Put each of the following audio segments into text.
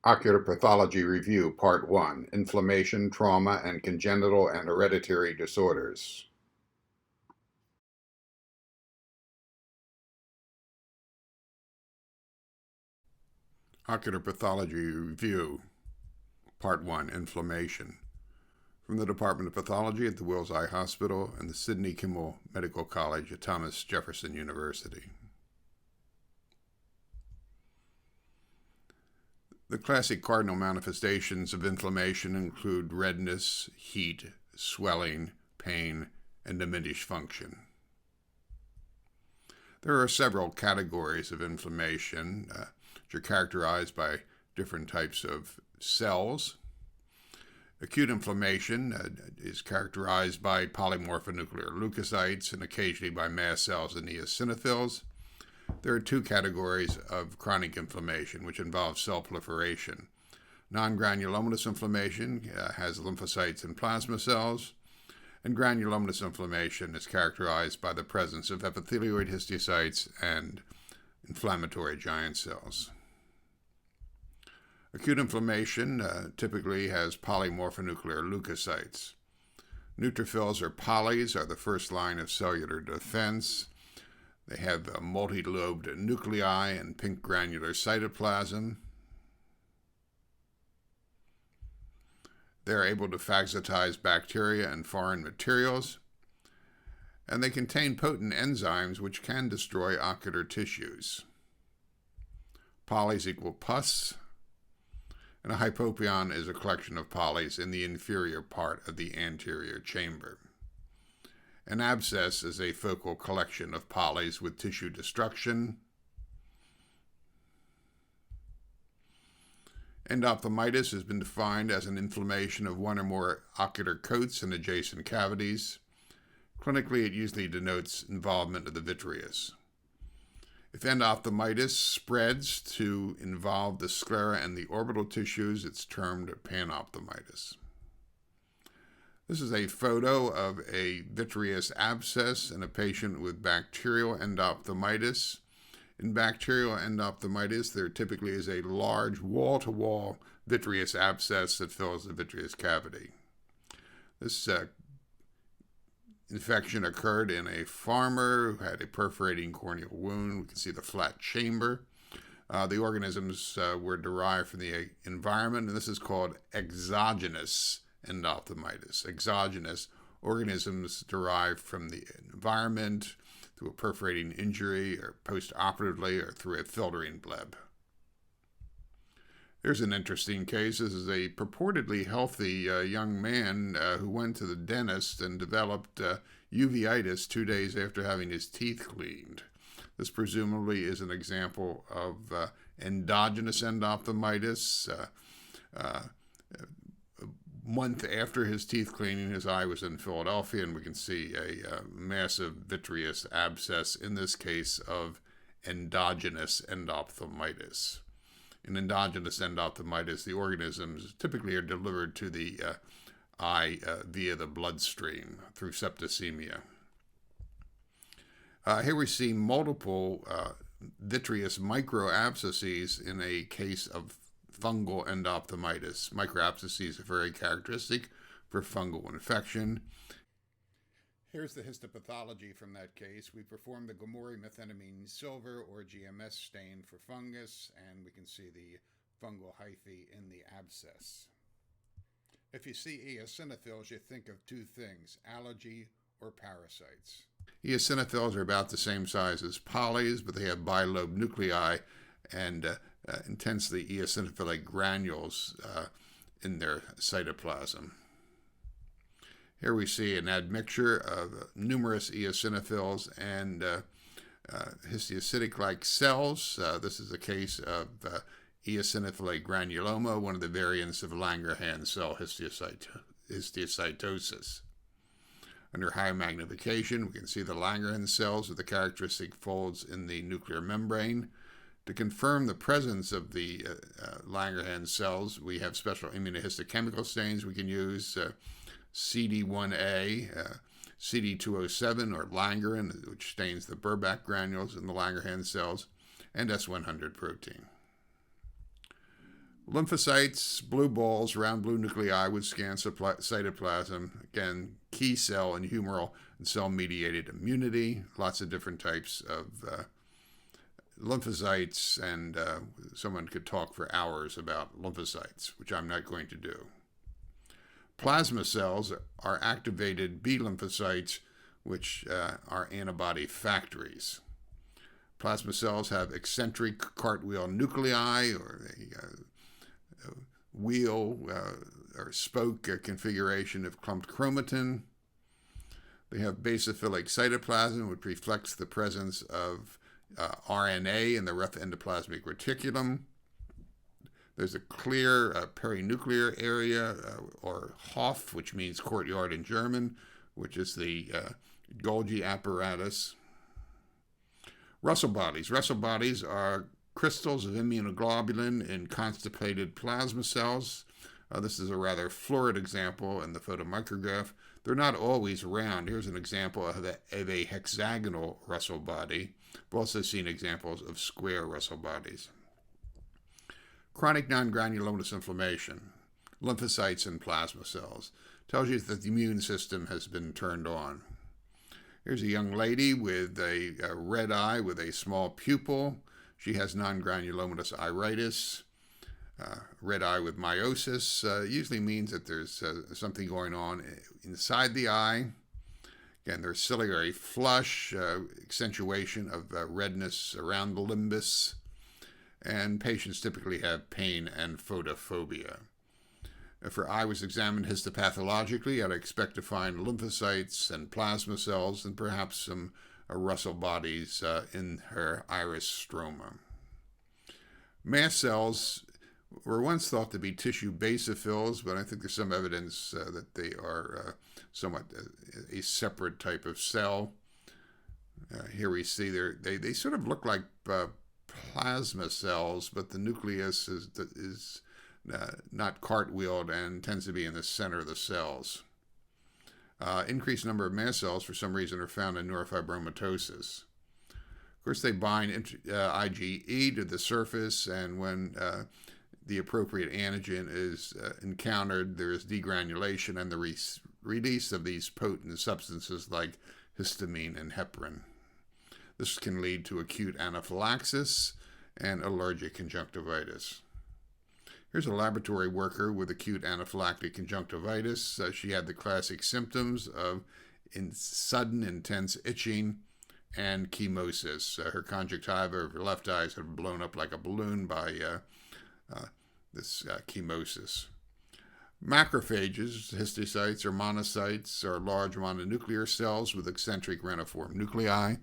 Ocular Pathology Review, Part 1, Inflammation, Trauma, and Congenital and Hereditary Disorders. Ocular Pathology Review, Part 1, Inflammation. From the Department of Pathology at the Wills Eye Hospital and the Sidney Kimmel Medical College at Thomas Jefferson University. The classic cardinal manifestations of inflammation include redness, heat, swelling, pain, and diminished function. There are several categories of inflammation, which are characterized by different types of cells. Acute inflammation is characterized by polymorphonuclear leukocytes and occasionally by mast cells and eosinophils. There are two categories of chronic inflammation, which involve cell proliferation. Non-granulomatous inflammation has lymphocytes and plasma cells, and granulomatous inflammation is characterized by the presence of epithelioid histiocytes and inflammatory giant cells. Acute inflammation typically has polymorphonuclear leukocytes. Neutrophils or polys are the first line of cellular defense. They have multi-lobed nuclei and pink granular cytoplasm. They're able to phagocytize bacteria and foreign materials, and they contain potent enzymes which can destroy ocular tissues. Polys equal pus, and a hypopyon is a collection of polys in the inferior part of the anterior chamber. An abscess is a focal collection of polys with tissue destruction. Endophthalmitis has been defined as an inflammation of one or more ocular coats and adjacent cavities. Clinically, it usually denotes involvement of the vitreous. If endophthalmitis spreads to involve the sclera and the orbital tissues, it's termed panophthalmitis. This is a photo of a vitreous abscess in a patient with bacterial endophthalmitis. In bacterial endophthalmitis, there typically is a large wall-to-wall vitreous abscess that fills the vitreous cavity. This infection occurred in a farmer who had a perforating corneal wound. We can see the flat chamber. The organisms were derived from the environment, and this is called exogenous endophthalmitis. Exogenous organisms derived from the environment through a perforating injury or post-operatively or through a filtering bleb. Here's an interesting case. This is a purportedly healthy young man who went to the dentist and developed uveitis 2 days after having his teeth cleaned. This presumably is an example of endogenous endophthalmitis. A month after his teeth cleaning, his eye was in Philadelphia, and we can see a massive vitreous abscess, in this case of endogenous endophthalmitis. In endogenous endophthalmitis, the organisms typically are delivered to the eye via the bloodstream through septicemia. Here we see multiple vitreous microabscesses in a case of fungal endophthalmitis. Microabscesses are very characteristic for fungal infection. Here's the histopathology from that case. We performed the Gomori methenamine silver or GMS stain for fungus, and we can see the fungal hyphae in the abscess. If you see eosinophils, you think of two things, allergy or parasites. Eosinophils are about the same size as polys, but they have bilobed nuclei and intensely eosinophilic granules in their cytoplasm. Here we see an admixture of numerous eosinophils and histiocytic-like cells. This is a case of eosinophilic granuloma, one of the variants of Langerhans cell histiocytosis. Under high magnification, we can see the Langerhans cells with the characteristic folds in the nuclear membrane. To confirm the presence of the Langerhans cells, we have special immunohistochemical stains we can use. CD1A, CD207 or Langerhans, which stains the Burbach granules in the Langerhans cells, and S100 protein. Lymphocytes, blue balls, round blue nuclei would scan cytoplasm. Again, key cell and humoral and cell-mediated immunity. Lots of different types of lymphocytes, and someone could talk for hours about lymphocytes, which I'm not going to do. Plasma cells are activated B lymphocytes, which are antibody factories. Plasma cells have eccentric cartwheel nuclei, or a wheel or spoke configuration of clumped chromatin. They have basophilic cytoplasm, which reflects the presence of RNA in the rough endoplasmic reticulum. There's a clear perinuclear area, or Hof, which means courtyard in German, which is the Golgi apparatus. Russell bodies. Russell bodies are crystals of immunoglobulin in constipated plasma cells. This is a rather florid example in the photomicrograph. They're not always round. Here's an example of a hexagonal Russell body. We've also seen examples of square Russell bodies. Chronic non-granulomatous inflammation, lymphocytes and plasma cells, tells you that the immune system has been turned on. Here's a young lady with a red eye with a small pupil. She has non-granulomatous iritis. Red eye with meiosis usually means that there's something going on inside the eye. Again, there's ciliary flush, accentuation of redness around the limbus, and patients typically have pain and photophobia. If her eye was examined histopathologically, I'd expect to find lymphocytes and plasma cells and perhaps some Russell bodies in her iris stroma. Mast cells were once thought to be tissue basophils, but I think there's some evidence that they are somewhat a separate type of cell. Here we see they sort of look like plasma cells, but the nucleus is not cartwheeled and tends to be in the center of the cells. Increased number of mast cells, for some reason, are found in neurofibromatosis. Of course, they bind IgE to the surface, and when the appropriate antigen is encountered, there is degranulation and the release of these potent substances like histamine and heparin. This can lead to acute anaphylaxis and allergic conjunctivitis. Here's a laboratory worker with acute anaphylactic conjunctivitis. She had the classic symptoms of sudden intense itching and chemosis. Her conjunctiva of her left eye had blown up like a balloon by this chemosis. Macrophages, histiocytes or monocytes, are large mononuclear cells with eccentric reniform nuclei.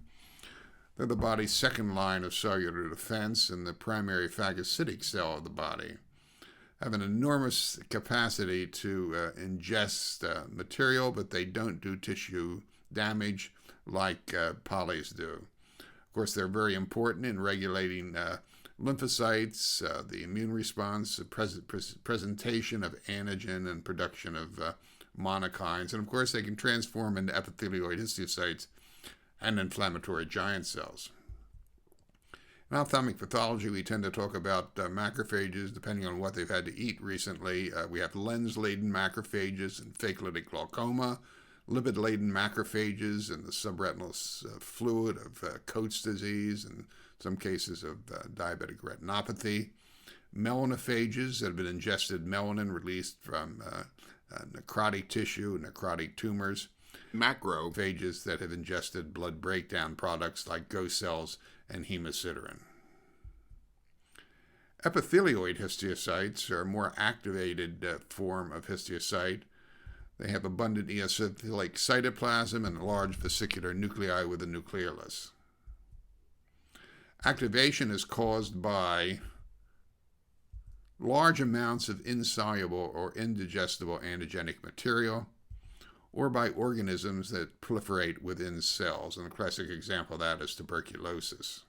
They're the body's second line of cellular defense and the primary phagocytic cell of the body. Have an enormous capacity to ingest material, but they don't do tissue damage like polys do. Of course, they're very important in regulating lymphocytes, the immune response, the presentation of antigen, and production of monokines. And of course, they can transform into epithelioid histiocytes and inflammatory giant cells. In ophthalmic pathology, we tend to talk about macrophages depending on what they've had to eat recently. We have lens-laden macrophages in phacolytic glaucoma, lipid-laden macrophages in the subretinal fluid of Coates disease, and some cases of diabetic retinopathy. Melanophages that have been ingested melanin released from necrotic tissue, necrotic tumors. Macrophages that have ingested blood breakdown products like ghost cells and hemosiderin. Epithelioid histiocytes are a more activated form of histiocyte. They have abundant eosinophilic cytoplasm and a large vesicular nuclei with a nucleolus. Activation is caused by large amounts of insoluble or indigestible antigenic material, or by organisms that proliferate within cells. And a classic example of that is tuberculosis.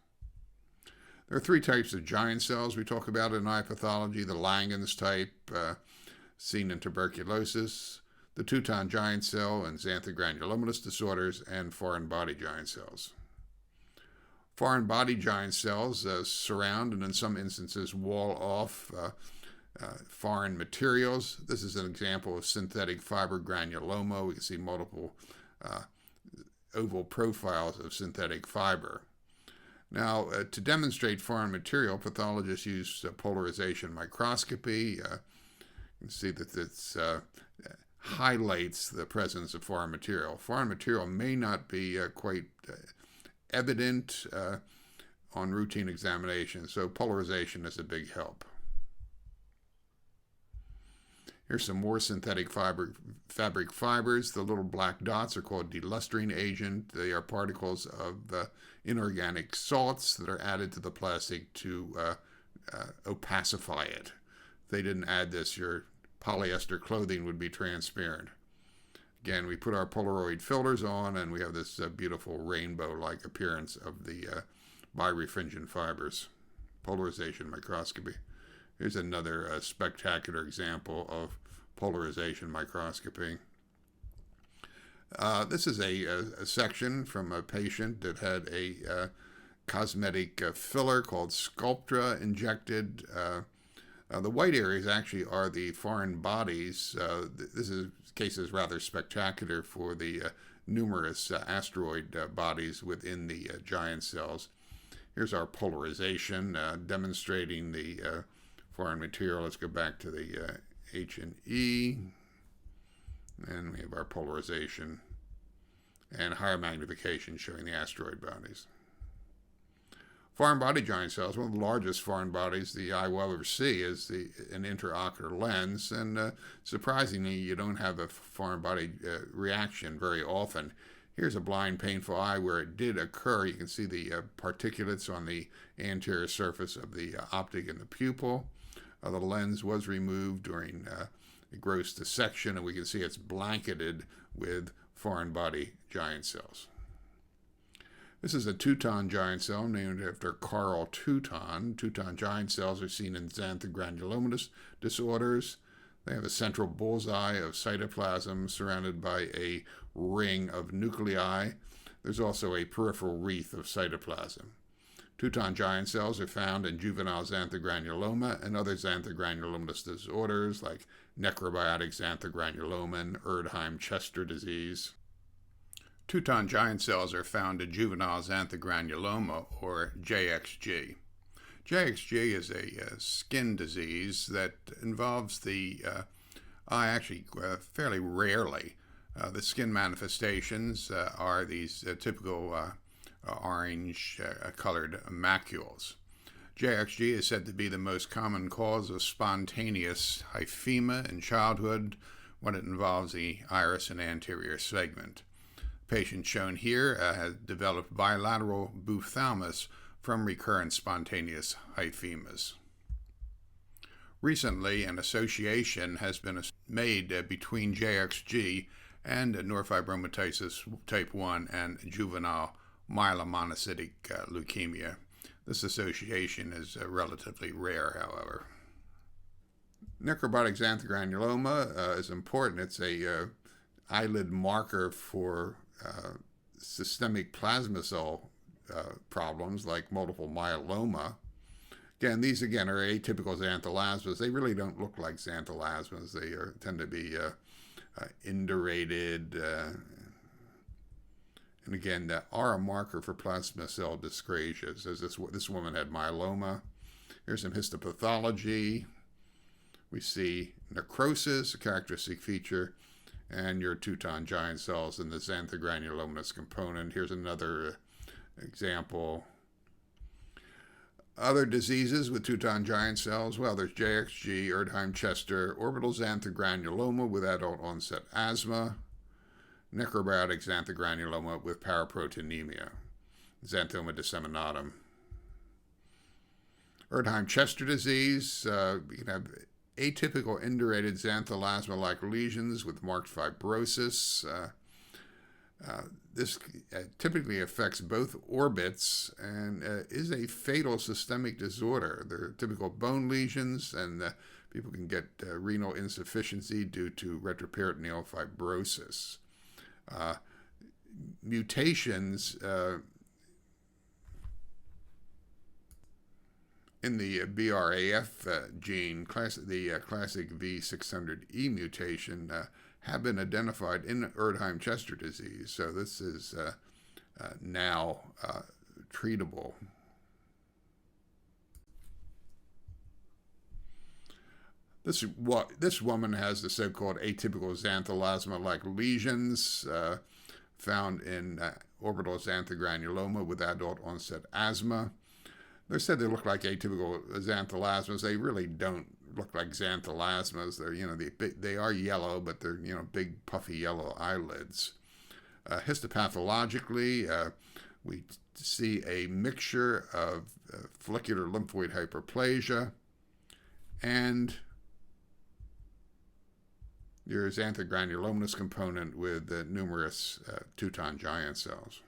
There are three types of giant cells we talk about in eye pathology: the Langhans type, seen in tuberculosis, the Teuton giant cell in xanthogranulomatous disorders, and foreign body giant cells. Foreign body giant cells surround and in some instances wall off Foreign materials. This is an example of synthetic fiber granuloma. We can see multiple oval profiles of synthetic fiber. Now, to demonstrate foreign material, pathologists use polarization microscopy. You can see that this highlights the presence of foreign material. Foreign material may not be quite evident on routine examination, so polarization is a big help. Here's some more synthetic fabric fibers. The little black dots are called delustering agent. They are particles of inorganic salts that are added to the plastic to opacify it. If they didn't add this, your polyester clothing would be transparent. Again, we put our Polaroid filters on and we have this beautiful rainbow-like appearance of the birefringent fibers. Polarization microscopy. Here's another spectacular example of polarization microscopy. This is a section from a patient that had a cosmetic filler called Sculptra injected. The white areas actually are the foreign bodies. This case is rather spectacular for the numerous asteroid bodies within the giant cells. Here's our polarization demonstrating the foreign material. Let's go back to the H&E. And we have our polarization and higher magnification showing the asteroid bodies. Foreign body giant cells, one of the largest foreign bodies the eye will ever see, is an intraocular lens. And surprisingly, you don't have a foreign body reaction very often. Here's a blind, painful eye where it did occur. You can see the particulates on the anterior surface of the optic and the pupil. The lens was removed during a gross dissection, and we can see it's blanketed with foreign body giant cells. This is a Teuton giant cell named after Carl Teuton. Teuton giant cells are seen in xanthogranulomatous disorders. They have a central bullseye of cytoplasm surrounded by a ring of nuclei. There's also a peripheral wreath of cytoplasm. Teuton giant cells are found in juvenile xanthogranuloma and other xanthogranulomatous disorders like necrobiotic xanthogranuloma and Erdheim-Chester disease. Teuton giant cells are found in juvenile xanthogranuloma, or JXG. JXG is a skin disease that involves the eye actually fairly rarely. The skin manifestations are these typical orange-colored macules. JXG is said to be the most common cause of spontaneous hyphema in childhood when it involves the iris and anterior segment. The patient shown here has developed bilateral buphthalmos from recurrent spontaneous hyphemas. Recently, an association has been made between JXG and neurofibromatosis type 1 and juvenile myelomonocytic leukemia. This association is relatively rare, however. Necrobiotic xanthogranuloma is important. It's a eyelid marker for systemic plasma cell problems like multiple myeloma. Again, these are atypical xanthelasmas. They really don't look like xanthelasmas. They tend to be indurated. And again, that are a marker for plasma cell dyscrasias. As this woman had myeloma. Here's some histopathology. We see necrosis, a characteristic feature, and your Teuton giant cells in the xanthogranulomatous component. Here's another example. Other diseases with Teuton giant cells, well, there's JXG, Erdheim-Chester, orbital xanthogranuloma with adult onset asthma, necrobiotic xanthogranuloma with paraproteinemia, xanthoma disseminatum. Erdheim-Chester disease, you can have atypical indurated xanthelasma-like lesions with marked fibrosis. This typically affects both orbits and is a fatal systemic disorder. There are typical bone lesions, and people can get renal insufficiency due to retroperitoneal fibrosis. Mutations In the BRAF gene, the classic V600E mutation have been identified in Erdheim-Chester disease. So this is now treatable. This woman has the so-called atypical xanthelasma-like lesions found in orbital xanthogranuloma with adult onset asthma. They said they look like atypical xanthelasmas. They really don't look like xanthelasmas. They're, they are yellow, but they're, big puffy yellow eyelids. Histopathologically, we see a mixture of follicular lymphoid hyperplasia and your xanthogranulomatous component with numerous Teuton giant cells.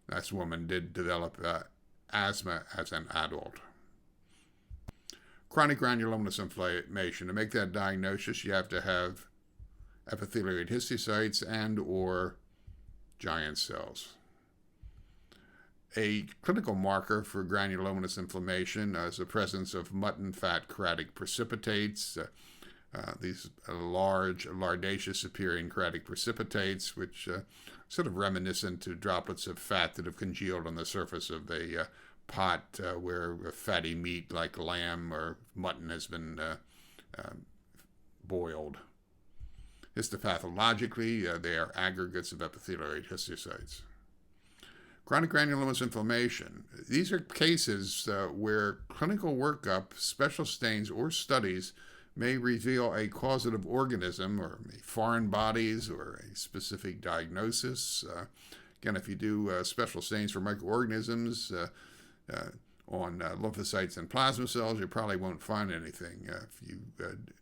This woman did develop asthma as an adult. Chronic granulomatous inflammation. To make that diagnosis, you have to have epithelioid histiocytes and or giant cells. A clinical marker for granulomatous inflammation is the presence of mutton fat creatic precipitates. These large, lardaceous appearing creatic precipitates, which sort of reminiscent to droplets of fat that have congealed on the surface of a pot where fatty meat like lamb or mutton has been boiled. Histopathologically, they are aggregates of epithelioid histiocytes. Chronic granulomatous inflammation. These are cases where clinical workup, special stains, or studies may reveal a causative organism or foreign bodies or a specific diagnosis. Again, if you do special stains for microorganisms on lymphocytes and plasma cells, you probably won't find anything. If you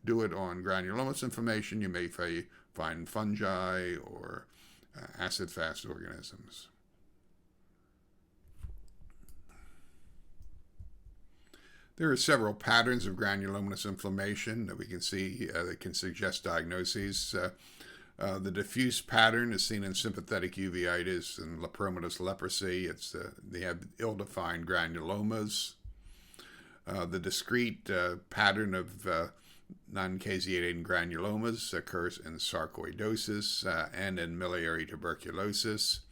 do it on granulomatous inflammation, you may find fungi or acid-fast organisms. There are several patterns of granulomatous inflammation that we can see that can suggest diagnoses. The diffuse pattern is seen in sympathetic uveitis and lepromatous leprosy. They have ill-defined granulomas. The discrete pattern of non-caseating granulomas occurs in sarcoidosis and in miliary tuberculosis.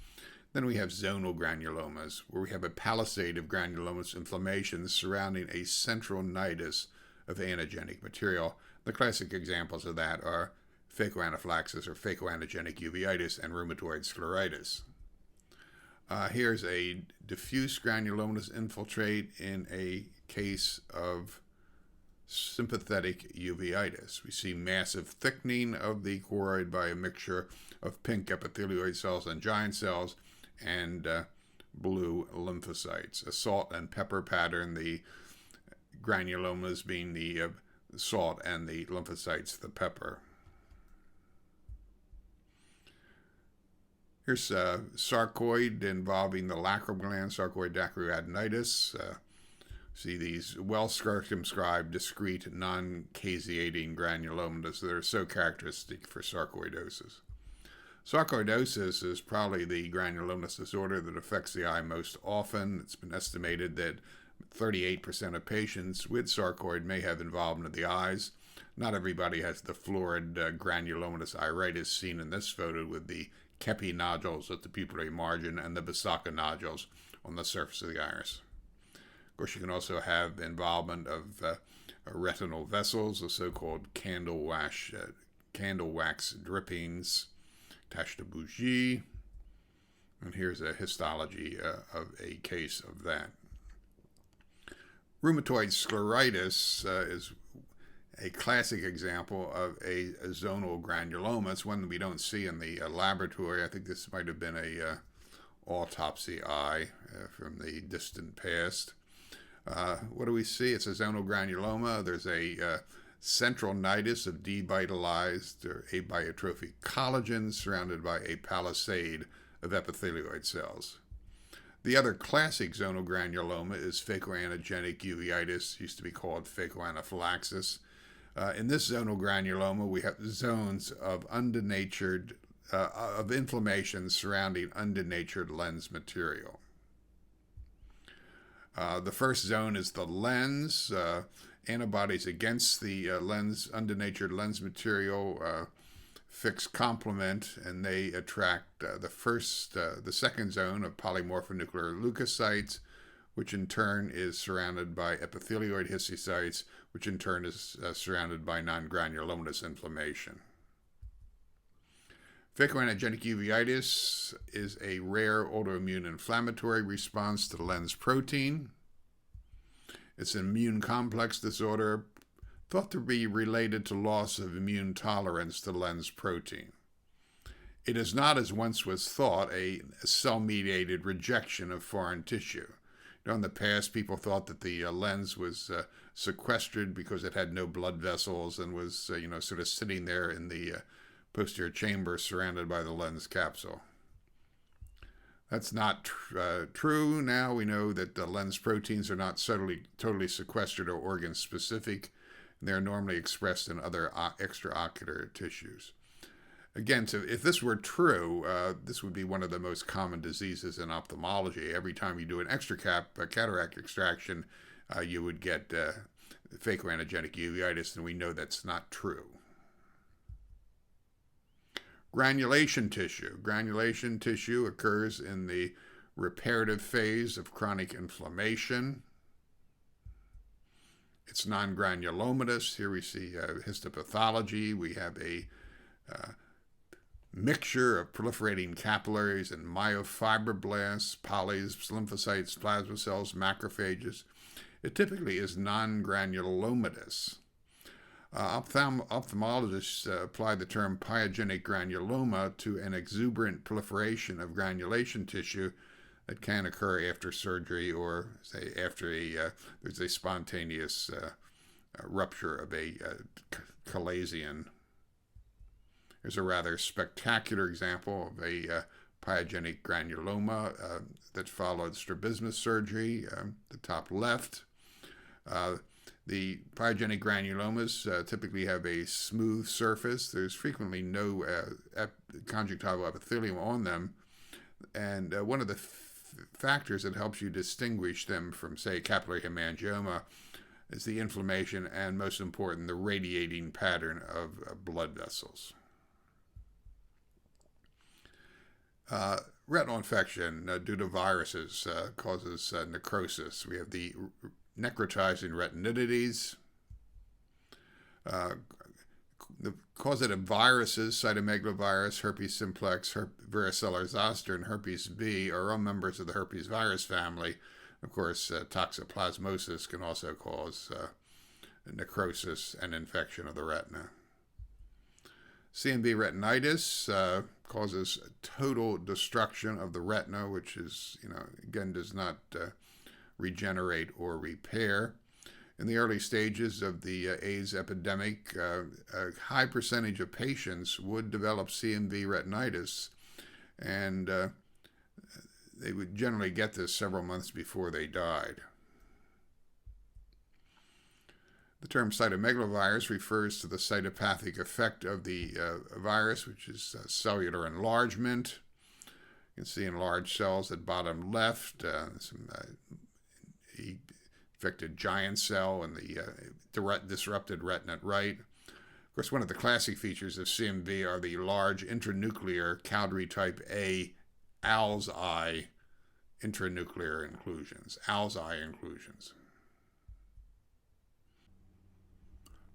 Then we have zonal granulomas, where we have a palisade of granulomatous inflammation surrounding a central nidus of antigenic material. The classic examples of that are phacoanaphylaxis or phacoantigenic uveitis and rheumatoid scleritis. Here's a diffuse granulomatous infiltrate in a case of sympathetic uveitis. We see massive thickening of the choroid by a mixture of pink epithelioid cells and giant cells and blue lymphocytes. A salt and pepper pattern, the granulomas being the salt and the lymphocytes the pepper. Here's sarcoid involving the lacrimal gland, sarcoid dacryoadenitis. See these well-circumscribed, discrete, non-caseating granulomas that are so characteristic for sarcoidosis. Sarcoidosis is probably the granulomatous disorder that affects the eye most often. It's been estimated that 38% of patients with sarcoid may have involvement of the eyes. Not everybody has the florid granulomatous iritis seen in this photo with the Kepi nodules at the pupillary margin and the Bisacca nodules on the surface of the iris. Of course, you can also have involvement of retinal vessels, the so-called candle wax drippings, tache de bougie. And here's a histology of a case of that. Rheumatoid scleritis is a classic example of a zonal granuloma. It's one that we don't see in the laboratory. I think this might have been a autopsy eye from the distant past. What do we see? It's a zonal granuloma. There's a central nidus of devitalized or abiotrophic collagen surrounded by a palisade of epithelioid cells. The other classic zonal granuloma is phacoantigenic uveitis, used to be called phacoanaphylaxis. In this zonal granuloma, we have zones of of inflammation surrounding undenatured lens material. The first zone is the lens. Antibodies against the lens, undenatured lens material, fixed complement, and they attract the second zone of polymorphonuclear leukocytes, which in turn is surrounded by epithelioid histiocytes, which in turn is surrounded by non-granulomatous inflammation. Phacoantigenic uveitis is a rare autoimmune inflammatory response to the lens protein. It's an immune complex disorder thought to be related to loss of immune tolerance to lens protein. It is not, as once was thought, a cell-mediated rejection of foreign tissue. In the past, people thought that the lens was sequestered because it had no blood vessels and was, sort of sitting there in the posterior chamber surrounded by the lens capsule. That's not true. Now we know that the lens proteins are not totally sequestered or organ-specific. They're normally expressed in other extraocular tissues. Again, so if this were true, this would be one of the most common diseases in ophthalmology. Every time you do an cataract extraction, you would get phacoantigenic uveitis, and we know that's not true. Granulation tissue. Granulation tissue occurs in the reparative phase of chronic inflammation. It's non-granulomatous. Here we see histopathology. We have a mixture of proliferating capillaries and myofibroblasts, polys, lymphocytes, plasma cells, macrophages. It typically is non-granulomatous. Ophthalmologists apply the term pyogenic granuloma to an exuberant proliferation of granulation tissue that can occur after surgery or, say, after there's a spontaneous rupture of a chalazion. There's a rather spectacular example of a pyogenic granuloma that followed strabismus surgery, the top left. The pyogenic granulomas typically have a smooth surface. There's frequently no conjunctival epithelium on them. And one of the factors that helps you distinguish them from, say, capillary hemangioma is the inflammation and, most important, the radiating pattern of blood vessels. Retinal infection due to viruses causes necrosis. We have the necrotizing retinitis. The causative viruses, cytomegalovirus, herpes simplex, varicella zoster, and herpes B, are all members of the herpes virus family. Of course, toxoplasmosis can also cause necrosis and infection of the retina. CMV retinitis causes total destruction of the retina, which is, again, does not regenerate or repair. In the early stages of the AIDS epidemic, a high percentage of patients would develop CMV retinitis, and they would generally get this several months before they died. The term cytomegalovirus refers to the cytopathic effect of the virus, which is cellular enlargement. You can see enlarged cells at bottom left, some infected giant cell and the disrupted retina at right. Of course, one of the classic features of CMV are the large intranuclear Cowdery type A owl's eye intranuclear inclusions, owl's eye inclusions.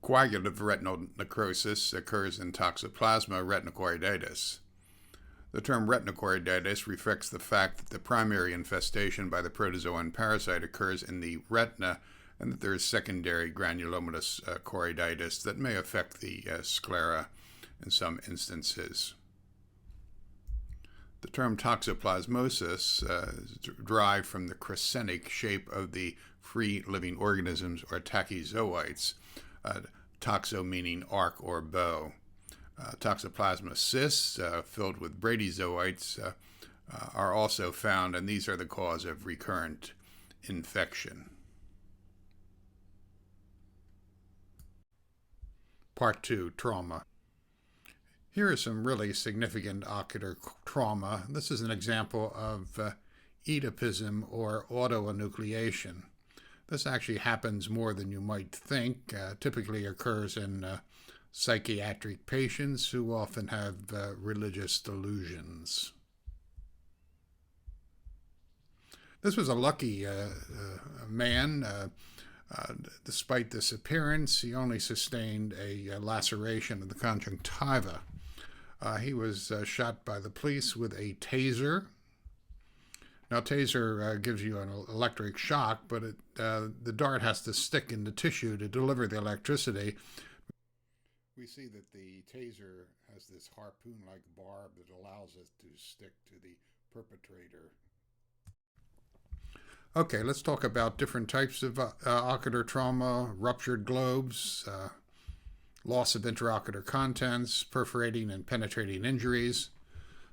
Coagulative retinal necrosis occurs in toxoplasma retinochoroiditis. The term retinochoroiditis reflects the fact that the primary infestation by the protozoan parasite occurs in the retina and that there is secondary granulomatous choroiditis that may affect the sclera in some instances. The term toxoplasmosis is derived from the crescentic shape of the free-living organisms, or tachyzoites, toxo meaning arc or bow. Toxoplasma cysts filled with bradyzoites are also found, and these are the cause of recurrent infection. Part 2, trauma. Here is some really significant ocular trauma. This is an example of oedopism or autoenucleation. This actually happens more than you might think. Typically occurs in psychiatric patients who often have religious delusions. This was a lucky man. Despite this appearance, he only sustained a laceration of the conjunctiva. He was shot by the police with a taser. Now, taser gives you an electric shock, but the dart has to stick in the tissue to deliver the electricity. We see that the taser has this harpoon-like barb that allows it to stick to the perpetrator. Okay, let's talk about different types of ocular trauma: ruptured globes, loss of intraocular contents, perforating and penetrating injuries,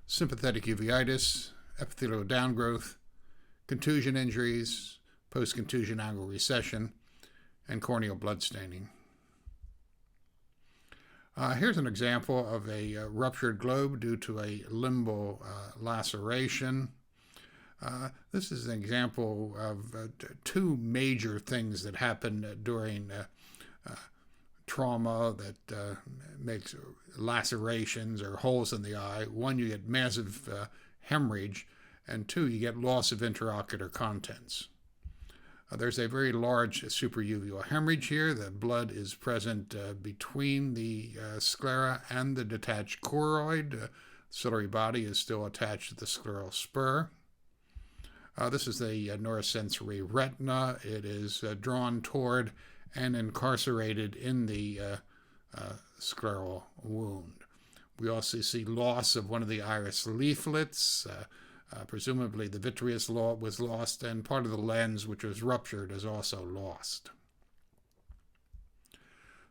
sympathetic uveitis, epithelial downgrowth, contusion injuries, post-contusion angle recession, and corneal blood staining. Here's an example of a ruptured globe due to a limbal laceration. This is an example of two major things that happen during trauma that makes lacerations or holes in the eye. One, you get massive hemorrhage, and two, you get loss of intraocular contents. There's a very large suprauveal hemorrhage here. The blood is present between the sclera and the detached choroid. The ciliary body is still attached to the scleral spur. This is the neurosensory retina. It is drawn toward and incarcerated in the scleral wound. We also see loss of one of the iris leaflets. Presumably the vitreous was lost, and part of the lens, which was ruptured, is also lost.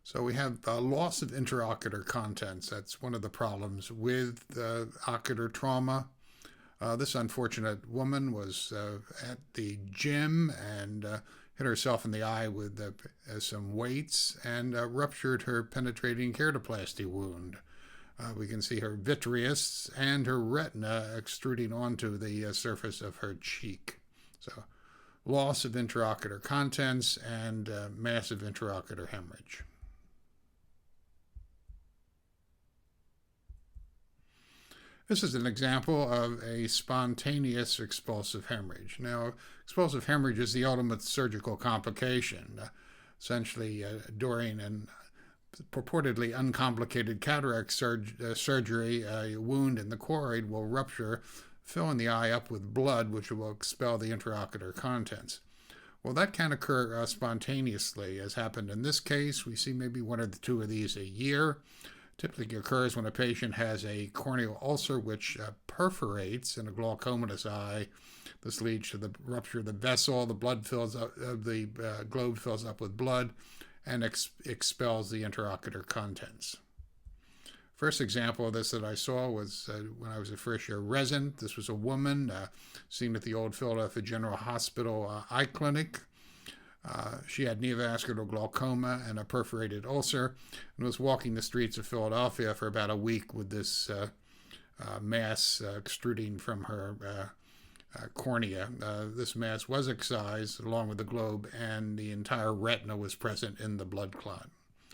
So we have loss of intraocular contents. That's one of the problems with ocular trauma. This unfortunate woman was at the gym and hit herself in the eye with some weights and ruptured her penetrating keratoplasty wound. We can see her vitreous and her retina extruding onto the surface of her cheek. So loss of intraocular contents and massive intraocular hemorrhage. This is an example of a spontaneous expulsive hemorrhage. Now, expulsive hemorrhage is the ultimate surgical complication. Essentially, during an purportedly uncomplicated cataract surgery, a wound in the choroid will rupture, filling the eye up with blood, which will expel the intraocular contents. Well, that can occur spontaneously, as happened in this case. We see maybe one or two of these a year. Typically occurs when a patient has a corneal ulcer which perforates in a glaucomatous eye. This leads to the rupture of the vessel. The blood fills up, the globe fills up with blood and expels the intraocular contents. First example of this that I saw was when I was a first-year resident. This was a woman seen at the old Philadelphia General Hospital eye clinic. She had neovascular glaucoma and a perforated ulcer and was walking the streets of Philadelphia for about a week with this mass extruding from her cornea. This mass was excised along with the globe, and the entire retina was present in the blood clot.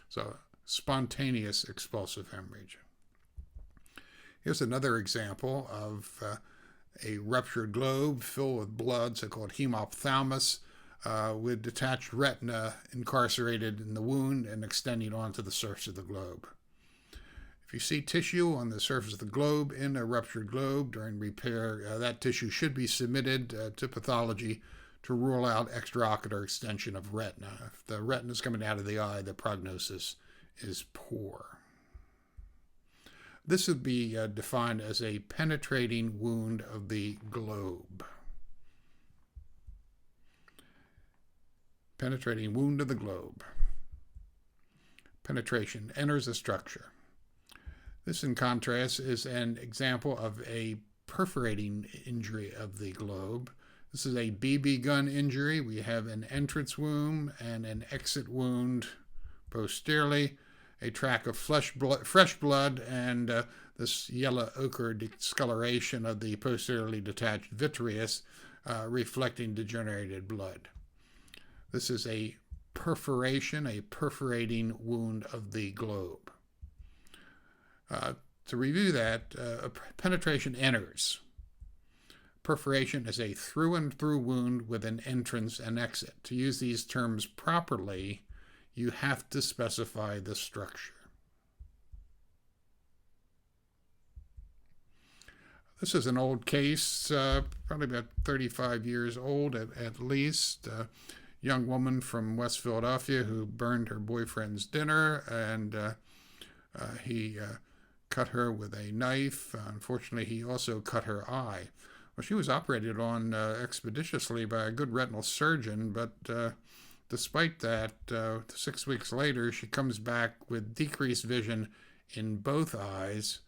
So spontaneous expulsive hemorrhage. Here's another example of a ruptured globe filled with blood, so-called hemophthalmos, with detached retina incarcerated in the wound and extending onto the surface of the globe. If you see tissue on the surface of the globe in a ruptured globe during repair, that tissue should be submitted to pathology to rule out extraocular extension of retina. If the retina is coming out of the eye, the prognosis is poor. This would be defined as a penetrating wound of the globe. Penetrating wound of the globe. Penetration enters the structure. This, in contrast, is an example of a perforating injury of the globe. This is a BB gun injury. We have an entrance wound and an exit wound posteriorly, a tract of fresh blood, and this yellow ochre discoloration of the posteriorly detached vitreous, reflecting degenerated blood. This is a perforation, a perforating wound of the globe. To review that, penetration enters. Perforation is a through and through wound with an entrance and exit. To use these terms properly, you have to specify the structure. This is an old case, probably about 35 years old at least. A young woman from West Philadelphia who burned her boyfriend's dinner, and he cut her with a knife. Unfortunately, he also cut her eye. Well, she was operated on expeditiously by a good retinal surgeon, but despite that, 6 weeks later, she comes back with decreased vision in both eyes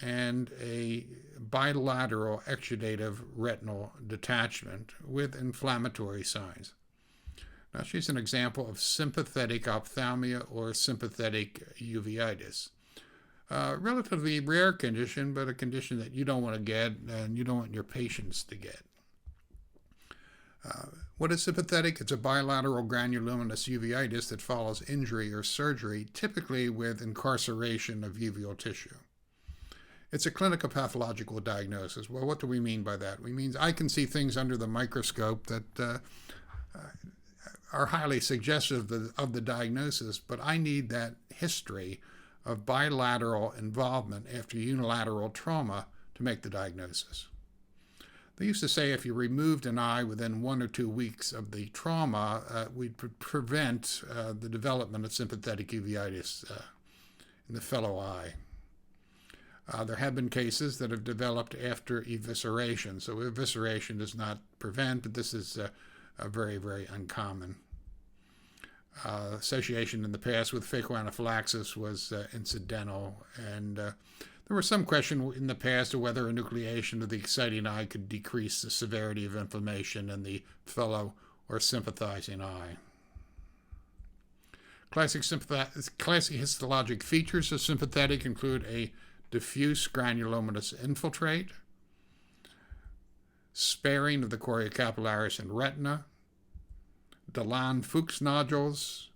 and a bilateral exudative retinal detachment with inflammatory signs. Now, she's an example of sympathetic ophthalmia or sympathetic uveitis. Relatively rare condition, but a condition that you don't want to get and you don't want your patients to get. What is sympathetic? It's a bilateral granulomatous uveitis that follows injury or surgery, typically with incarceration of uveal tissue. It's a clinical pathological diagnosis. Well, what do we mean by that? We mean I can see things under the microscope that are highly suggestive of the diagnosis, but I need that history of bilateral involvement after unilateral trauma to make the diagnosis. They used to say if you removed an eye within 1 or 2 weeks of the trauma, we'd prevent the development of sympathetic uveitis in the fellow eye. There have been cases that have developed after evisceration. So evisceration does not prevent, but this is very, very uncommon. Association in the past with phacoanaphylaxis was incidental, and there was some question in the past of whether enucleation of the exciting eye could decrease the severity of inflammation in the fellow or sympathizing eye. Classic histologic features of sympathetic include a diffuse granulomatous infiltrate, sparing of the choriocapillaris and retina, Delan-Fuchs nodules,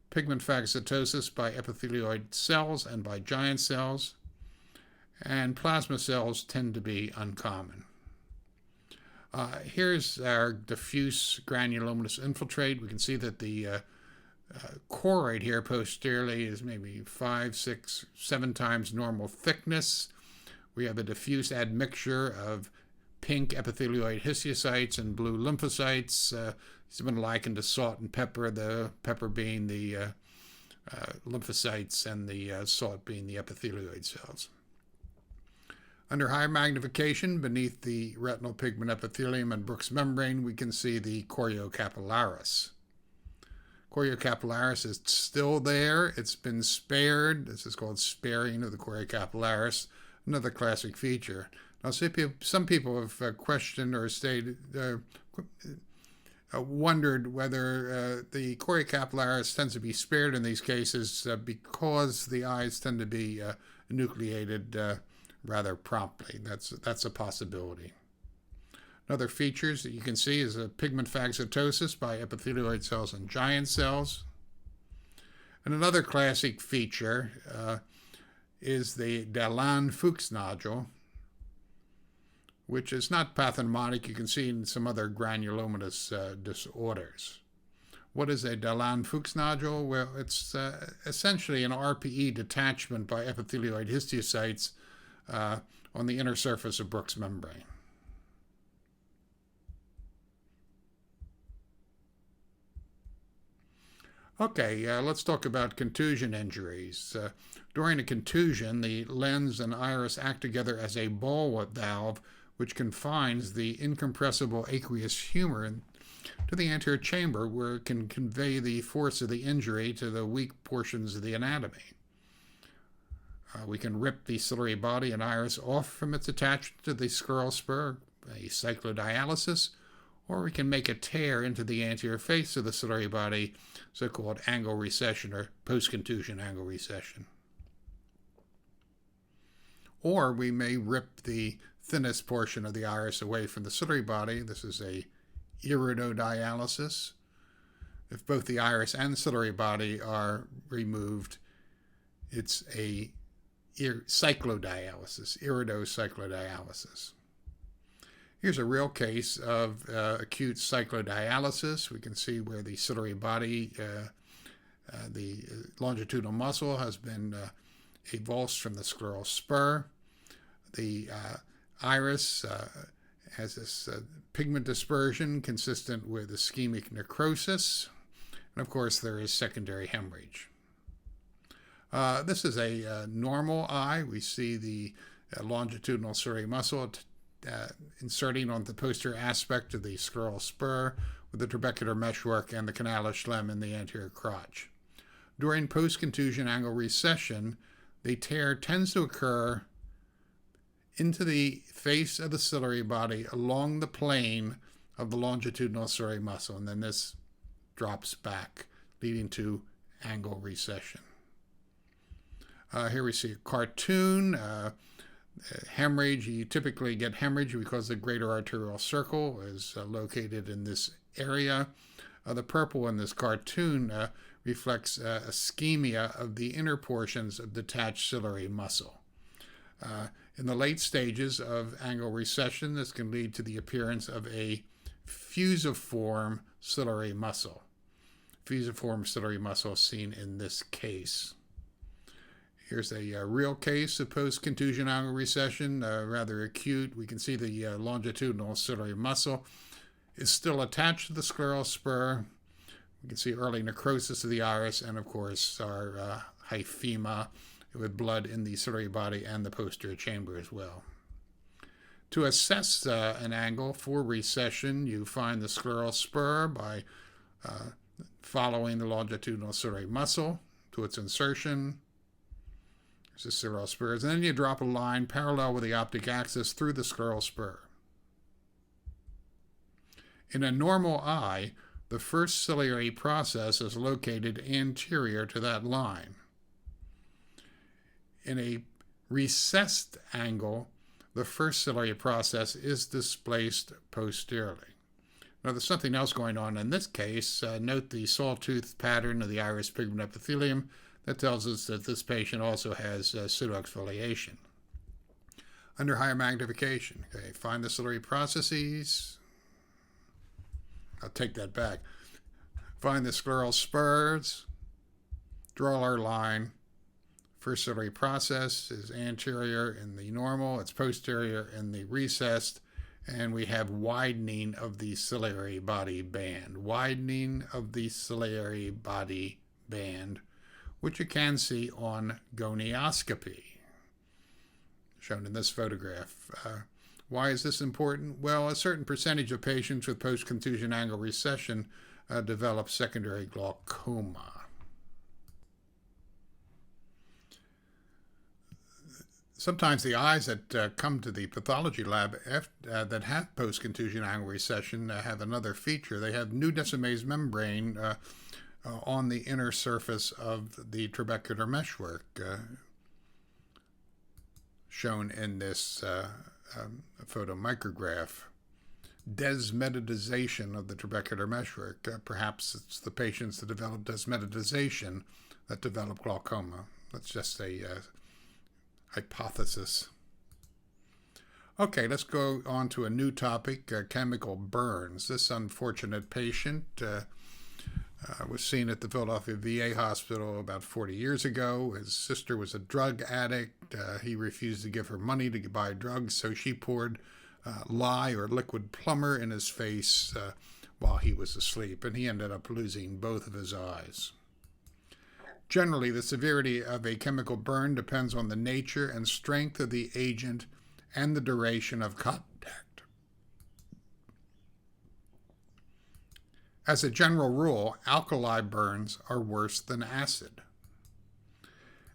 pigment phagocytosis by epithelioid cells and by giant cells, and plasma cells tend to be uncommon. Here's our diffuse granulomatous infiltrate. We can see that the choroid here posteriorly is maybe 5, 6, 7 times normal thickness. We have a diffuse admixture of pink epithelioid histiocytes and blue lymphocytes. It's been likened to salt and pepper, the pepper being the lymphocytes and the salt being the epithelioid cells. Under high magnification, beneath the retinal pigment epithelium and Bruch's membrane, we can see the choriocapillaris. Choriocapillaris is still there. It's been spared. This is called sparing of the choriocapillaris, another classic feature. Now, some people have questioned or wondered whether the choriocapillaris tends to be spared in these cases because the eyes tend to be enucleated rather promptly. That's a possibility. Another features that you can see is a pigment phagocytosis by epithelioid cells and giant cells. And another classic feature is the Delan-Fuchs nodule, which is not pathognomonic. You can see in some other granulomatous disorders. What is a Delan-Fuchs nodule? Well, it's essentially an RPE detachment by epithelioid histiocytes on the inner surface of Bruch's membrane. Okay, let's talk about contusion injuries. During a contusion, the lens and iris act together as a ball valve which confines the incompressible aqueous humor to the anterior chamber, where it can convey the force of the injury to the weak portions of the anatomy. We can rip the ciliary body and iris off from its attachment to the scleral spur, a cyclodialysis, or we can make a tear into the anterior face of the ciliary body, so-called angle recession or post-contusion angle recession. Or we may rip the thinnest portion of the iris away from the ciliary body. This is a iridodialysis. If both the iris and ciliary body are removed, it's a cyclodialysis, iridocyclodialysis. Here's a real case of acute cyclodialysis. We can see where the ciliary body, the longitudinal muscle has been avulsed from the scleral spur. The iris has this pigment dispersion consistent with ischemic necrosis. And of course, there is secondary hemorrhage. This is a normal eye. We see the longitudinal ciliary muscle inserting on the posterior aspect of the scleral spur with the trabecular meshwork and the canalis phlegm in the anterior crotch. During post-contusion angle recession, the tear tends to occur into the face of the ciliary body along the plane of the longitudinal ciliary muscle, and then this drops back, leading to angle recession. Here we see a cartoon. Hemorrhage, you typically get hemorrhage because the greater arterial circle is located in this area. The purple in this cartoon reflects ischemia of the inner portions of detached ciliary muscle. In the late stages of angle recession, this can lead to the appearance of a fusiform ciliary muscle. Fusiform ciliary muscle seen in this case. Here's a real case of post-contusion angle recession, rather acute. We can see the longitudinal ciliary muscle is still attached to the scleral spur. We can see early necrosis of the iris, and of course our hyphema with blood in the ciliary body and the posterior chamber as well. To assess an angle for recession, you find the scleral spur by following the longitudinal ciliary muscle to its insertion. There's the scleral spur, and then you drop a line parallel with the optic axis through the scleral spur. In a normal eye, the first ciliary process is located anterior to that line. In a recessed angle, the first ciliary process is displaced posteriorly. Now, there's something else going on in this case. Note the sawtooth pattern of the iris pigment epithelium. That tells us that this patient also has pseudoexfoliation. Under higher magnification, okay, find the ciliary processes. I'll take that back. Find the scleral spurs, draw our line. First ciliary process is anterior in the normal, it's posterior in the recessed, and we have widening of the ciliary body band. Widening of the ciliary body band, which you can see on gonioscopy, shown in this photograph. Why is this important? Well, a certain percentage of patients with post-contusion angle recession develop secondary glaucoma. Sometimes the eyes that come to the pathology lab that have post-contusion angle recession have another feature. They have new decimase membrane on the inner surface of the trabecular meshwork, shown in this photomicrograph. Desmetodization of the trabecular meshwork. Perhaps it's the patients that develop desmetodization that develop glaucoma. That's just a hypothesis. Okay, let's go on to a new topic, chemical burns. This unfortunate patient was seen at the Philadelphia VA hospital about 40 years ago. His sister was a drug addict. He refused to give her money to buy drugs, so she poured lye or liquid plumber in his face while he was asleep, and he ended up losing both of his eyes. Generally, the severity of a chemical burn depends on the nature and strength of the agent and the duration of contact. As a general rule, alkali burns are worse than acid.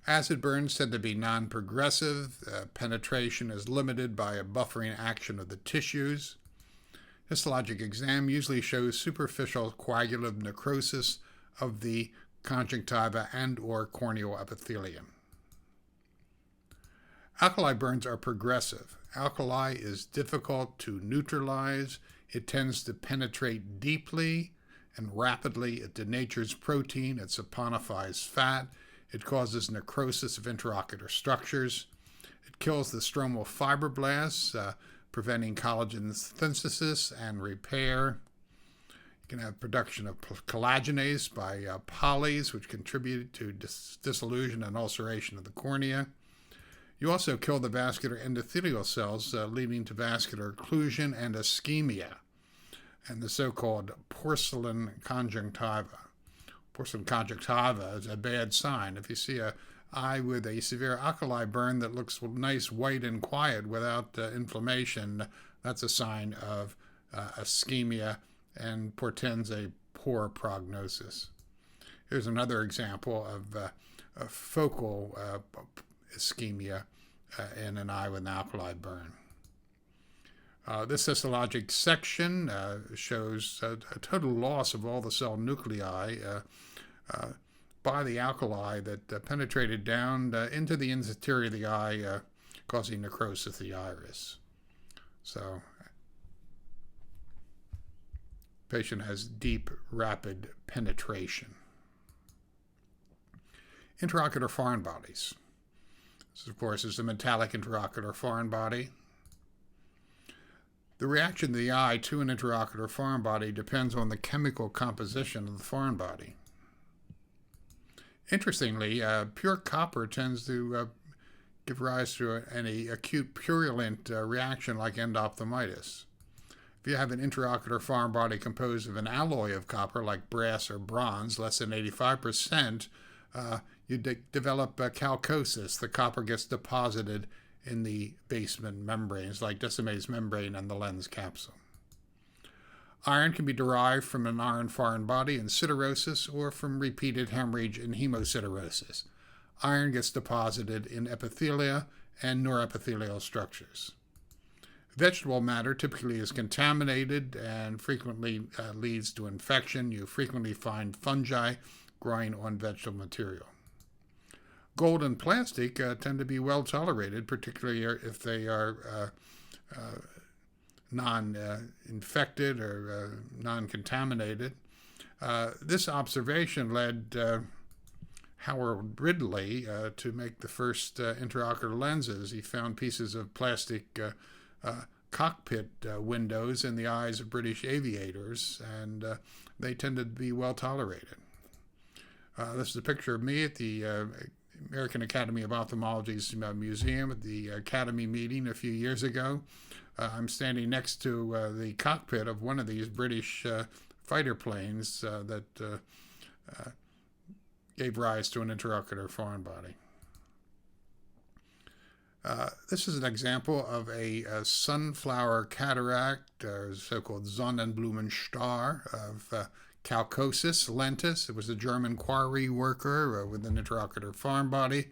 Acid burns tend to be non-progressive. Penetration is limited by a buffering action of the tissues. Histologic exam usually shows superficial coagulative necrosis of the conjunctiva and or corneal epithelium. Alkali burns are progressive. Alkali is difficult to neutralize. It tends to penetrate deeply and rapidly. It denatures protein. It saponifies fat. It causes necrosis of intraocular structures. It kills the stromal fibroblasts, preventing collagen synthesis and repair. You can have production of collagenase by polys, which contribute to dissolution and ulceration of the cornea. You also kill the vascular endothelial cells, leading to vascular occlusion and ischemia, and the so-called porcelain conjunctiva. Porcelain conjunctiva is a bad sign. If you see an eye with a severe alkali burn that looks nice, white, and quiet without inflammation, that's a sign of ischemia and portends a poor prognosis. Here's another example of focal ischemia in an eye with an alkali burn. This histologic section shows a total loss of all the cell nuclei by the alkali that penetrated down into the interior of the eye, causing necrosis of the iris. So, patient has deep, rapid penetration. Intraocular foreign bodies. This, of course, is a metallic intraocular foreign body. The reaction of the eye to an intraocular foreign body depends on the chemical composition of the foreign body. Interestingly, pure copper tends to give rise to any acute purulent reaction like endophthalmitis. If you have an intraocular foreign body composed of an alloy of copper, like brass or bronze, less than 85%, you develop calcosis. The copper gets deposited in the basement membranes, like Descemet's membrane and the lens capsule. Iron can be derived from an iron foreign body in siderosis or from repeated hemorrhage in hemosiderosis. Iron gets deposited in epithelia and neuroepithelial structures. Vegetable matter typically is contaminated and frequently leads to infection. You frequently find fungi growing on vegetable material. Gold and plastic tend to be well tolerated, particularly if they are non-infected or non-contaminated. This observation led Howard Ridley to make the first intraocular lenses. He found pieces of plastic cockpit windows in the eyes of British aviators, and they tended to be well tolerated. This is a picture of me at the American Academy of Ophthalmology's museum at the Academy meeting a few years ago. I'm standing next to the cockpit of one of these British fighter planes that gave rise to an intraocular foreign body. This is an example of a sunflower cataract, or so-called Sonnenblumenstar, of calcosis lentis. It was a German quarry worker with an intraocular foreign body.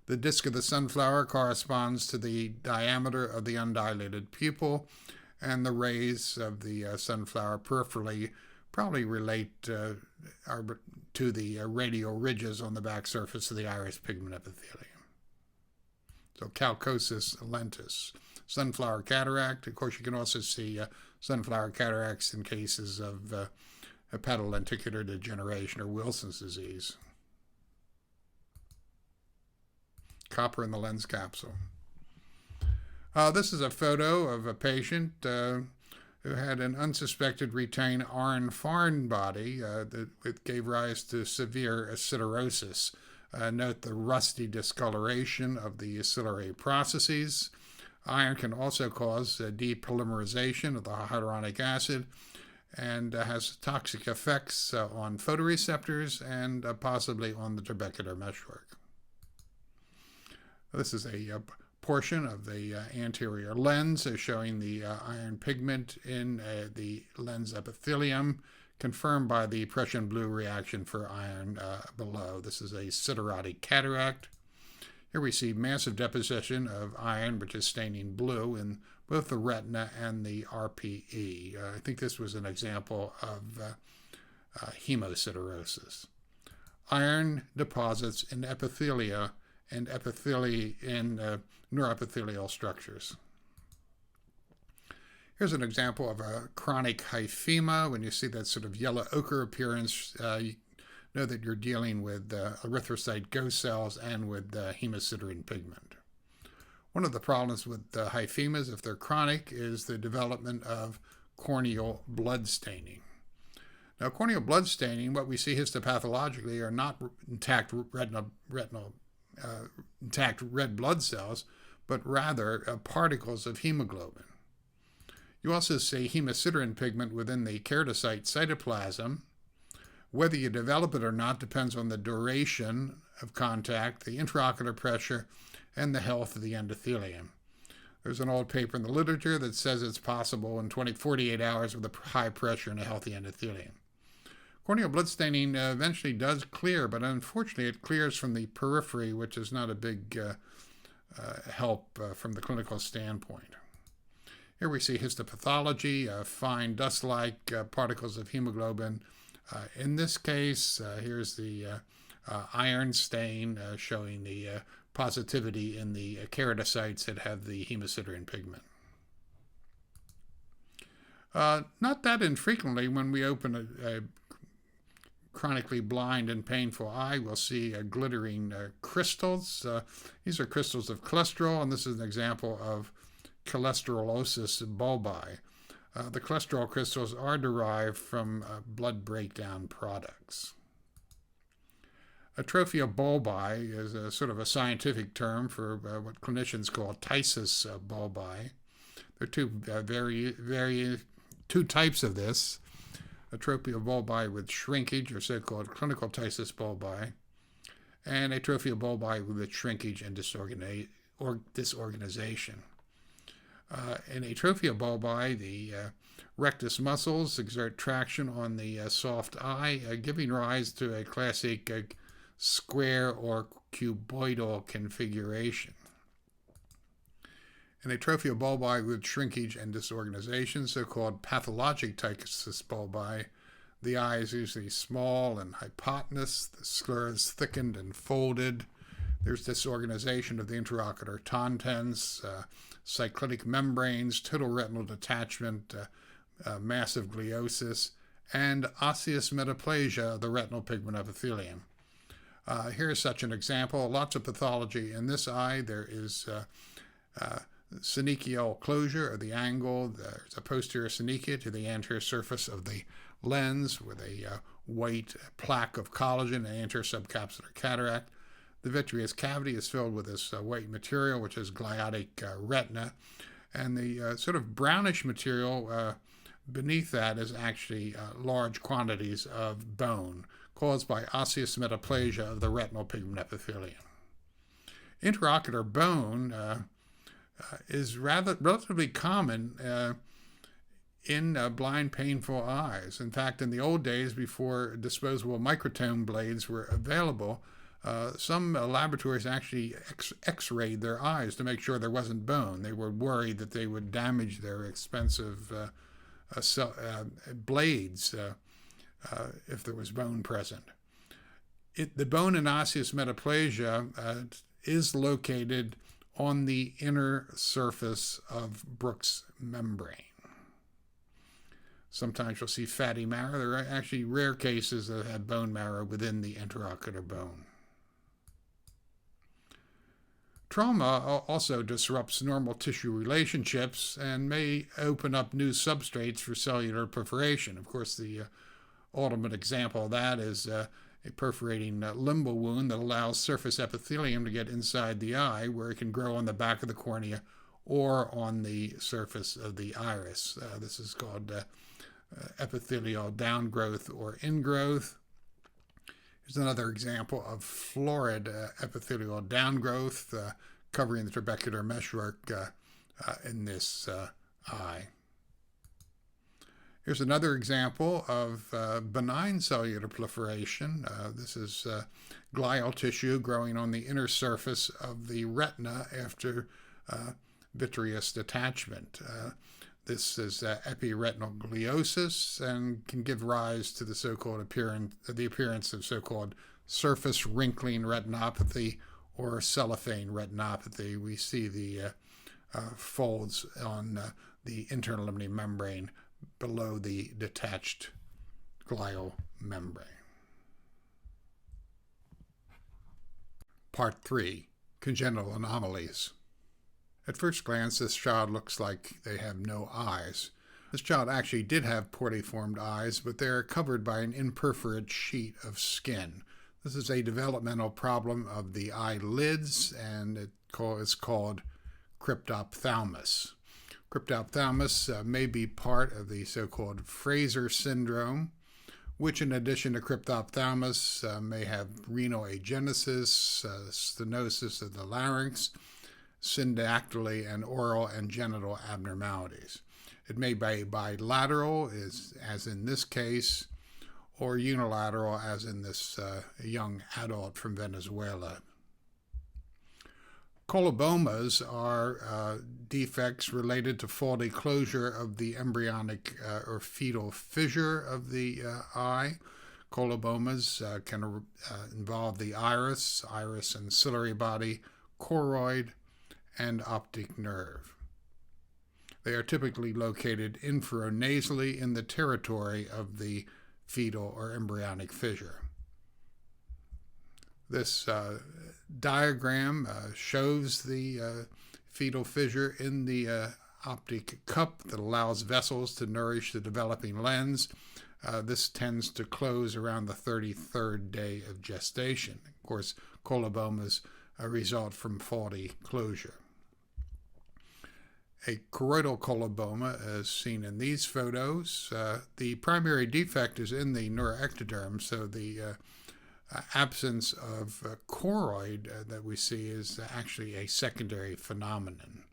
The disc of the sunflower corresponds to the diameter of the undilated pupil, and the rays of the sunflower peripherally probably relate to the radial ridges on the back surface of the iris pigment epithelium. So calcosis lentis. Sunflower cataract. Of course, you can also see sunflower cataracts in cases of hepatolenticular degeneration or Wilson's disease. Copper in the lens capsule. This is a photo of a patient who had an unsuspected retained iron foreign body that gave rise to severe siderosis. Note the rusty discoloration of the ciliary processes. Iron can also cause depolymerization of the hyaluronic acid and has toxic effects on photoreceptors and possibly on the trabecular meshwork. This is a portion of the anterior lens showing the iron pigment in the lens epithelium, confirmed by the Prussian blue reaction for iron below. This is a siderotic cataract. Here we see massive deposition of iron, which is staining blue in both the retina and the RPE. I think this was an example of hemosiderosis. Iron deposits in epithelia and neuroepithelial structures. Here's an example of a chronic hyphema. When you see that sort of yellow ochre appearance, you know that you're dealing with erythrocyte ghost cells and with hemosiderin pigment. One of the problems with hyphemas, if they're chronic, is the development of corneal blood staining. Now, corneal blood staining, what we see histopathologically, are not intact intact red blood cells, but rather particles of hemoglobin. You also see hemosiderin pigment within the keratocyte cytoplasm. Whether you develop it or not depends on the duration of contact, the intraocular pressure, and the health of the endothelium. There's an old paper in the literature that says it's possible in 48 hours with a high pressure and a healthy endothelium. Corneal blood staining eventually does clear, but unfortunately it clears from the periphery, which is not a big help from the clinical standpoint. Here we see histopathology, fine dust-like particles of hemoglobin. In this case, here's the iron stain showing the positivity in the keratocytes that have the hemosiderin pigment. Not that infrequently, when we open a chronically blind and painful eye, we'll see glittering crystals. These are crystals of cholesterol, and this is an example of cholesterolosis bulbi. The cholesterol crystals are derived from blood breakdown products. Atrophia bulbi is a sort of a scientific term for what clinicians call ptysis bulbi. There are two types of this. Atrophia bulbi with shrinkage, or so-called clinical ptysis bulbi, and atrophia bulbi with shrinkage and disorganization. In atrophia bulbi, the rectus muscles exert traction on the soft eye, giving rise to a classic square or cuboidal configuration. In atrophia bulbi with shrinkage and disorganization, so-called pathologic ptysis bulbi, the eye is usually small and hypotenuse, the sclera is thickened and folded. There's disorganization of the intraocular tonsils, cyclitic membranes, total retinal detachment, massive gliosis, and osseous metaplasia of the retinal pigment epithelium. Here's such an example. Lots of pathology in this eye. There is synechial closure of the angle. There's a posterior synechia to the anterior surface of the lens with a white plaque of collagen and anterior subcapsular cataract. The vitreous cavity is filled with this white material, which is gliotic retina. And the sort of brownish material beneath that is actually large quantities of bone caused by osseous metaplasia of the retinal pigment epithelium. Intraocular bone is relatively common in blind, painful eyes. In fact, in the old days, before disposable microtome blades were available, some laboratories actually x-rayed their eyes to make sure there wasn't bone. They were worried that they would damage their expensive blades if there was bone present. The bone in osseous metaplasia is located on the inner surface of Bruch's membrane. Sometimes you'll see fatty marrow. There are actually rare cases that have bone marrow within the intraocular bone. Trauma also disrupts normal tissue relationships and may open up new substrates for cellular proliferation. Of course, the ultimate example of that is a perforating limbal wound that allows surface epithelium to get inside the eye, where it can grow on the back of the cornea or on the surface of the iris. This is called epithelial downgrowth or ingrowth. Here's another example of florid epithelial downgrowth covering the trabecular meshwork in this eye. Here's another example of benign cellular proliferation. This is glial tissue growing on the inner surface of the retina after vitreous detachment. This is epiretinal gliosis and can give rise to the appearance of so-called surface wrinkling retinopathy or cellophane retinopathy. We see the folds on the internal limiting membrane below the detached glial membrane. Part 3. Congenital anomalies. At first glance, this child looks like they have no eyes. This child actually did have poorly formed eyes, but they are covered by an imperforate sheet of skin. This is a developmental problem of the eyelids, and it's called cryptophthalmos. Cryptophthalmos may be part of the so-called Fraser syndrome, which in addition to cryptophthalmos may have renal agenesis, stenosis of the larynx, syndactyly, and oral and genital abnormalities. It may be bilateral, as in this case, or unilateral, as in this young adult from Venezuela. Colobomas are defects related to faulty closure of the embryonic or fetal fissure of the eye. Colobomas can involve the iris and ciliary body, choroid, and optic nerve. They are typically located infranasally in the territory of the fetal or embryonic fissure. This diagram shows the fetal fissure in the optic cup that allows vessels to nourish the developing lens. This tends to close around the 33rd day of gestation. Of course, colobomas result from faulty closure. A choroidal coloboma, as seen in these photos, the primary defect is in the neuroectoderm, so the absence of choroid that we see is actually a secondary phenomenon.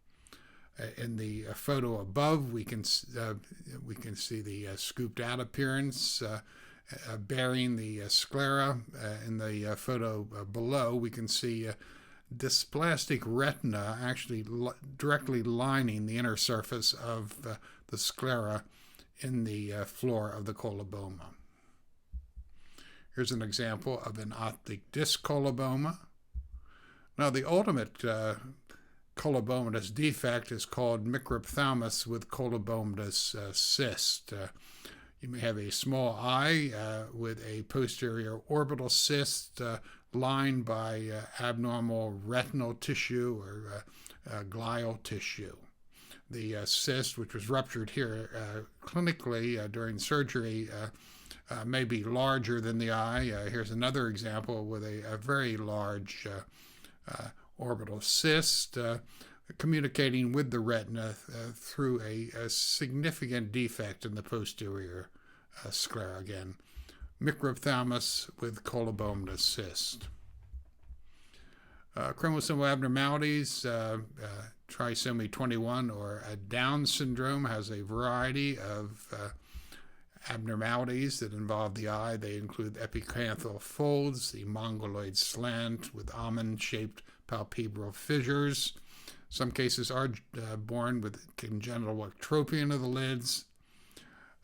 In the photo above, we can see the scooped out appearance bearing the sclera. In the photo below, we can see dysplastic retina actually directly lining the inner surface of the sclera in the floor of the coloboma. Here's an example of an optic disc coloboma. Now, the ultimate colobomatous defect is called microphthalmos with colobomatous cyst. You may have a small eye with a posterior orbital cyst lined by abnormal retinal tissue or glial tissue. The cyst, which was ruptured here clinically during surgery, may be larger than the eye. Here's another example with a very large orbital cyst communicating with the retina through a significant defect in the posterior sclera. Again, microphthalmos with colobomatous cyst. Chromosomal abnormalities, trisomy 21 or Down syndrome has a variety of abnormalities that involve the eye. They include epicanthal folds, the mongoloid slant with almond-shaped palpebral fissures. Some cases are born with congenital ectropion of the lids.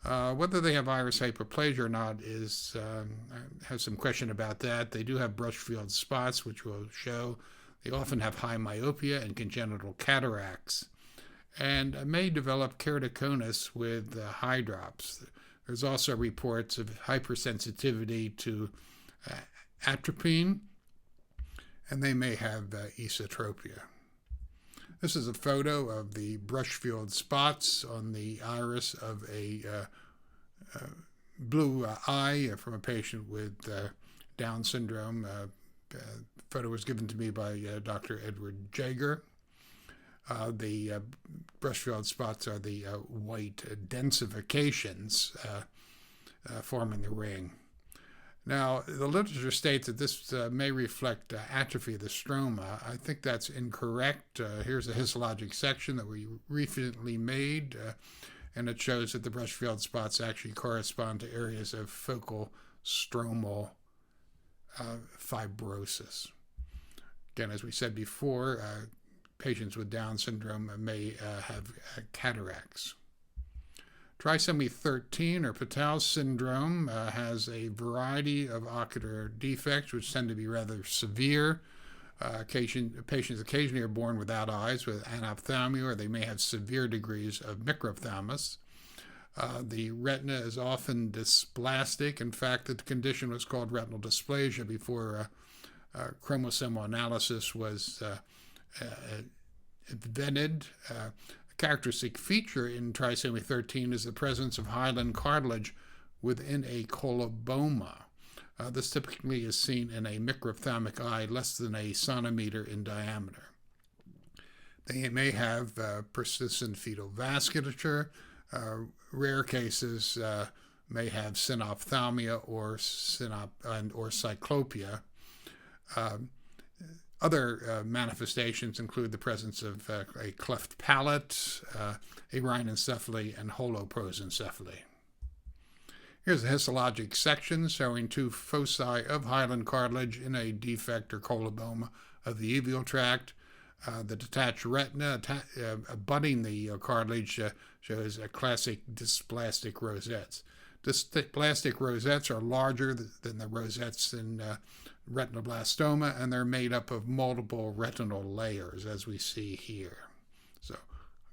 Whether they have iris hyperplasia or not I have some question about that. They do have brush field spots, which we'll show. They often have high myopia and congenital cataracts, and may develop keratoconus with eye drops. There's also reports of hypersensitivity to atropine, and they may have esotropia. This is a photo of the brush field spots on the iris of a blue eye from a patient with Down syndrome. The photo was given to me by Dr. Edward Jager. The brush field spots are the white densifications forming the ring. Now, the literature states that this may reflect atrophy of the stroma. I think that's incorrect. Here's a histologic section that we recently made, and it shows that the brush field spots actually correspond to areas of focal stromal fibrosis. Again, as we said before, patients with Down syndrome may have cataracts. Trisomy 13 or Patau syndrome has a variety of ocular defects which tend to be rather severe. Patients occasionally are born without eyes with anophthalmia, or they may have severe degrees of microphthalmos. The retina is often dysplastic. In fact, the condition was called retinal dysplasia before chromosomal analysis was invented. A characteristic feature in trisomy 13 is the presence of hyaline cartilage within a coloboma. This typically is seen in a microphthalmic eye less than a centimeter in diameter. They may have persistent fetal vasculature. Rare cases may have synophthalmia or cyclopia. Other manifestations include the presence of a cleft palate, a rhinencephaly, and holoprosencephaly. Here's a histologic section showing two foci of hyaline cartilage in a defect or coloboma of the uveal tract. The detached retina abutting the cartilage shows a classic dysplastic rosettes. Dysplastic rosettes are larger than the rosettes in retinoblastoma, and they're made up of multiple retinal layers, as we see here. So,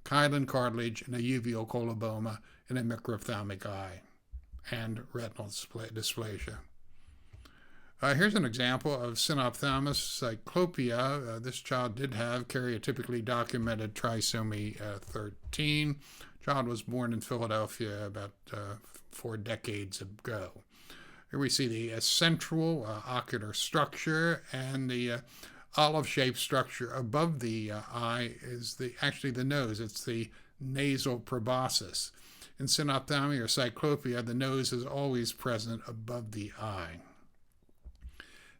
hyaline cartilage in a uveal coloboma in a microphthalmic eye, and retinal dysplasia. Here's an example of synophthalmos cyclopia. This child did have karyotypically documented trisomy 13. Child was born in Philadelphia about 4 decades ago. Here we see the central ocular structure, and the olive-shaped structure above the eye is actually the nose. It's the nasal proboscis. In synophthalmia or cyclopia, the nose is always present above the eye.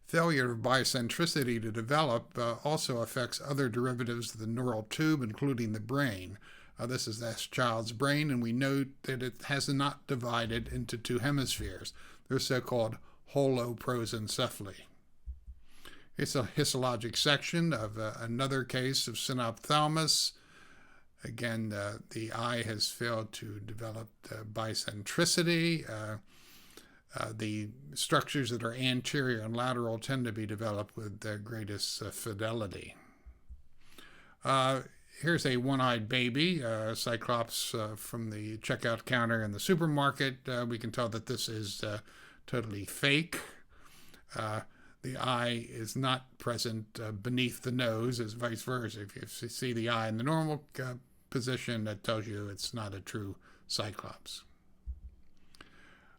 Failure of bicentricity to develop also affects other derivatives of the neural tube, including the brain. This is this child's brain, and we note that it has not divided into 2 hemispheres. They're so-called holoprosencephaly. It's a histologic section of another case of synophthalmos. Again, the eye has failed to develop bicentricity. The structures that are anterior and lateral tend to be developed with the greatest fidelity. Here's a one-eyed baby, Cyclops from the checkout counter in the supermarket. We can tell that this is totally fake. The eye is not present beneath the nose, as vice versa. If you see the eye in the normal position, that tells you it's not a true Cyclops.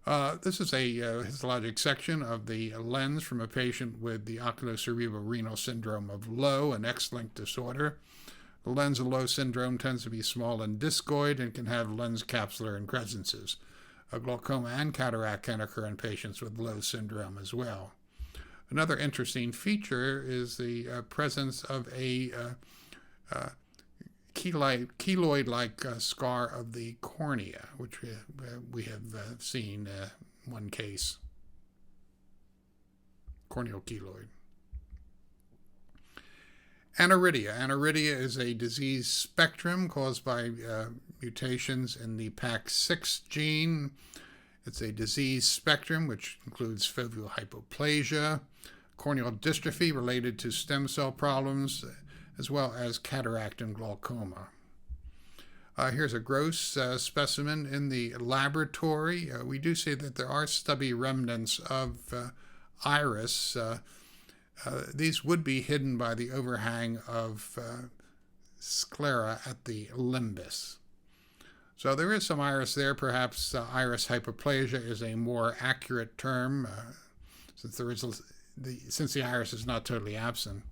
This is a histologic section of the lens from a patient with the oculocerebrorenal syndrome of Lowe, an X-linked disorder. The lens of Lowe syndrome tends to be small and discoid and can have lens capsular increscences. Glaucoma and cataract can occur in patients with Lowe syndrome as well. Another interesting feature is the presence of a keloid-like scar of the cornea, which we have seen one case, corneal keloid. Aniridia. Aniridia is a disease spectrum caused by mutations in the PAX6 gene. It's a disease spectrum which includes foveal hypoplasia, corneal dystrophy related to stem cell problems, as well as cataract and glaucoma. Here's a gross specimen in the laboratory. We do see that there are stubby remnants of iris. These would be hidden by the overhang of sclera at the limbus. So there is some iris there. Perhaps iris hypoplasia is a more accurate term since the iris is not totally absent.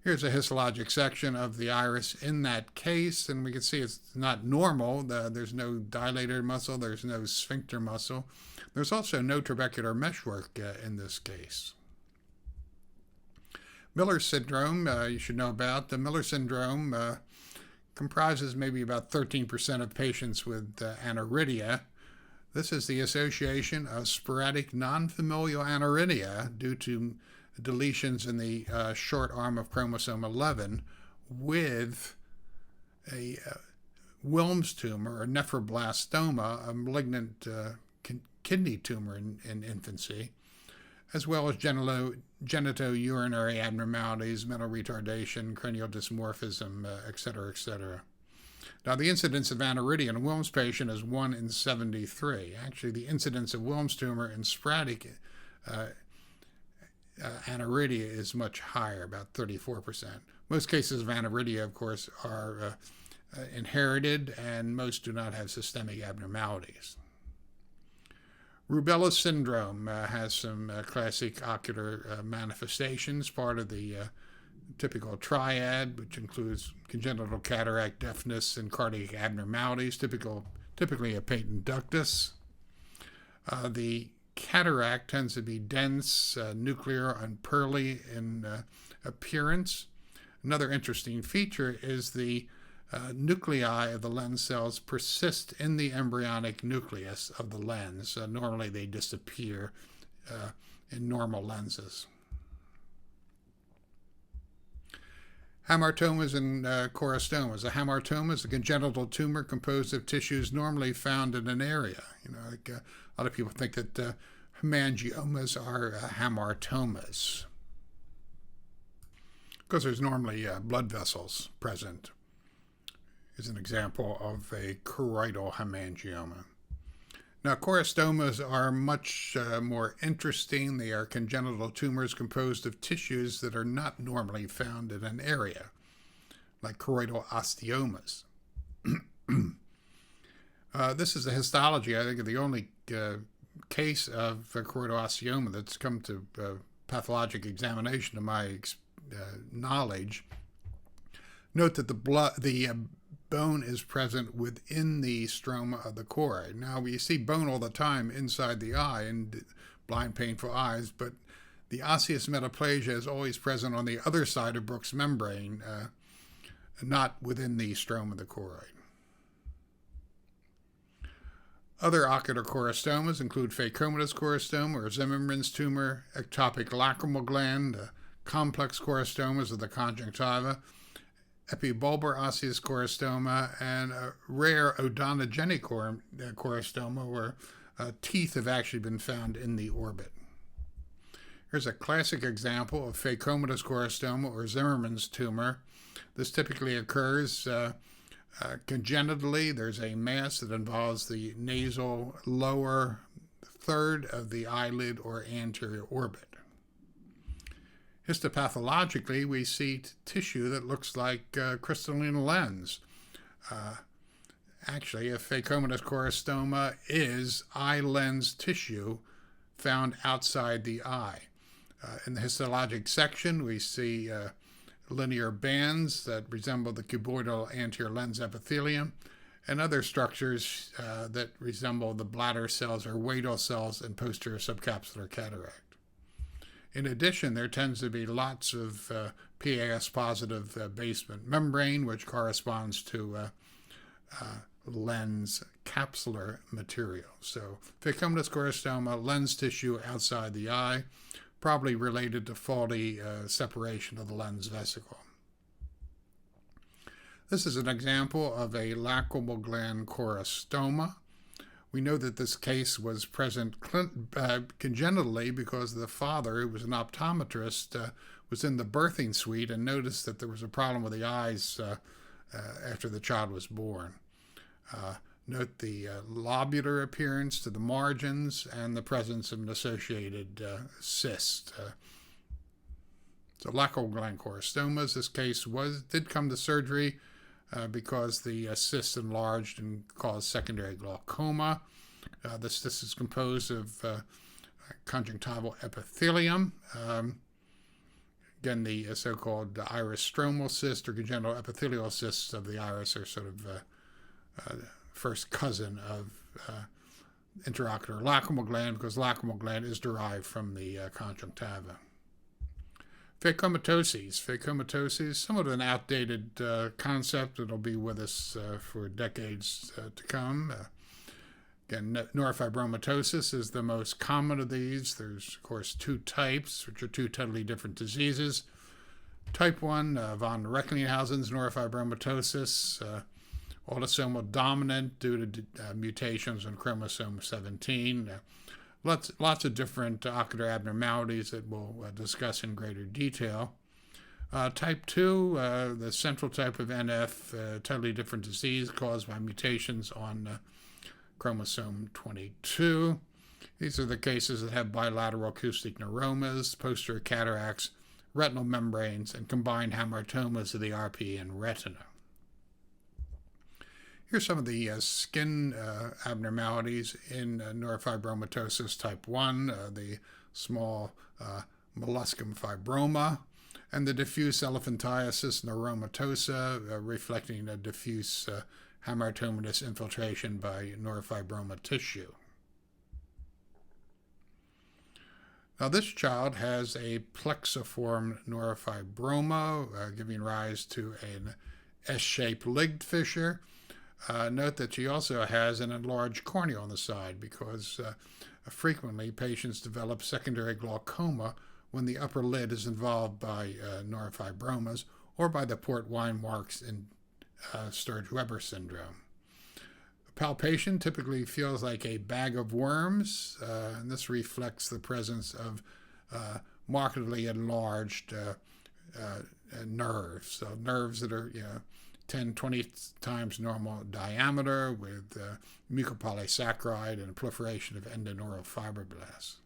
Here's a histologic section of the iris in that case, and we can see it's not normal. There's no dilator muscle, there's no sphincter muscle. There's also no trabecular meshwork in this case. Miller syndrome, you should know about. The Miller syndrome comprises maybe about 13% of patients with aniridia. This is the association of sporadic non-familial aniridia due to deletions in the short arm of chromosome 11 with a Wilms tumor or nephroblastoma, a malignant kidney tumor in infancy, as well as genitourinary abnormalities, mental retardation, cranial dysmorphism, etc., etc. Now, the incidence of aniridia in a Wilms patient is 1 in 73. Actually, the incidence of Wilms tumor in sporadic aniridia is much higher, about 34%. Most cases of aniridia, of course, are inherited, and most do not have systemic abnormalities. Rubella syndrome has some classic ocular manifestations, part of the typical triad, which includes congenital cataract, deafness, and cardiac abnormalities, typically a patent ductus. The cataract tends to be dense, nuclear, and pearly in appearance. Another interesting feature is the nuclei of the lens cells persist in the embryonic nucleus of the lens. Normally they disappear in normal lenses. Hamartomas and chorostomas. A hamartoma is a congenital tumor composed of tissues normally found in an area. A lot of people think that hemangiomas are hamartomas because there's normally blood vessels present. Is an example of a choroidal hemangioma. Now, chorostomas are much more interesting. They are congenital tumors composed of tissues that are not normally found in an area, like choroidal osteomas. This is a histology, I think, of the only case of choroidal osteoma that's come to pathologic examination to my knowledge. Note that the bone is present within the stroma of the choroid. Now, we see bone all the time inside the eye in blind, painful eyes, but the osseous metaplasia is always present on the other side of Bruch's membrane, not within the stroma of the choroid. Other ocular chorostomas include phacomatous choristoma or Zimmermann's tumor, ectopic lacrimal gland, complex chorostomas of the conjunctiva, epibulbar osseous choristoma, and a rare odontogenic choristoma where teeth have actually been found in the orbit. Here's a classic example of phacomatous choristoma or Zimmermann's tumor. This typically occurs congenitally. There's a mass that involves the nasal lower third of the eyelid or anterior orbit. Histopathologically, we see tissue that looks like crystalline lens. Actually, a phacomatous choristoma is eye lens tissue found outside the eye. In the histologic section, we see linear bands that resemble the cuboidal anterior lens epithelium, and other structures that resemble the bladder cells or Wadel cells in posterior subcapsular cataract. In addition, there tends to be lots of PAS-positive basement membrane, which corresponds to lens capsular material. So, phacomatous choristoma, lens tissue outside the eye, probably related to faulty separation of the lens vesicle. This is an example of a lacrimal gland choristoma. We know that this case was present congenitally because the father, who was an optometrist, was in the birthing suite and noticed that there was a problem with the eyes after the child was born. Note the lobular appearance to the margins and the presence of an associated cyst. So lacrimal gland choristomas, this case did come to surgery because the cyst enlarged and caused secondary glaucoma. This cyst is composed of conjunctival epithelium. Again, the so-called iris stromal cyst or congenital epithelial cysts of the iris are sort of first cousin of intraocular lacrimal gland, because lacrimal gland is derived from the conjunctiva. Phacomatoses, somewhat of an outdated concept. It'll be with us for decades to come. Again, neurofibromatosis is the most common of these. There's, of course, two types, which are two totally different diseases. Type 1, von Recklinghausen's neurofibromatosis, autosomal dominant due to mutations on chromosome 17. Lots of different ocular abnormalities that we'll discuss in greater detail. Type 2, the central type of NF, totally different disease caused by mutations on chromosome 22. These are the cases that have bilateral acoustic neuromas, posterior cataracts, retinal membranes, and combined hamartomas of the RPE and retina. Here's some of the skin abnormalities in neurofibromatosis type 1, the small molluscum fibroma, and the diffuse elephantiasis neuromatosa, reflecting a diffuse hamartomatous infiltration by neurofibroma tissue. Now, this child has a plexiform neurofibroma, giving rise to an S-shaped ligd fissure. Note that she also has an enlarged cornea on the side because frequently patients develop secondary glaucoma when the upper lid is involved by neurofibromas or by the port wine marks in Sturge-Weber syndrome. Palpation typically feels like a bag of worms, and this reflects the presence of markedly enlarged nerves. So nerves that are 10, 20 times normal diameter with mucopolysaccharide and a proliferation of endoneural fibroblasts.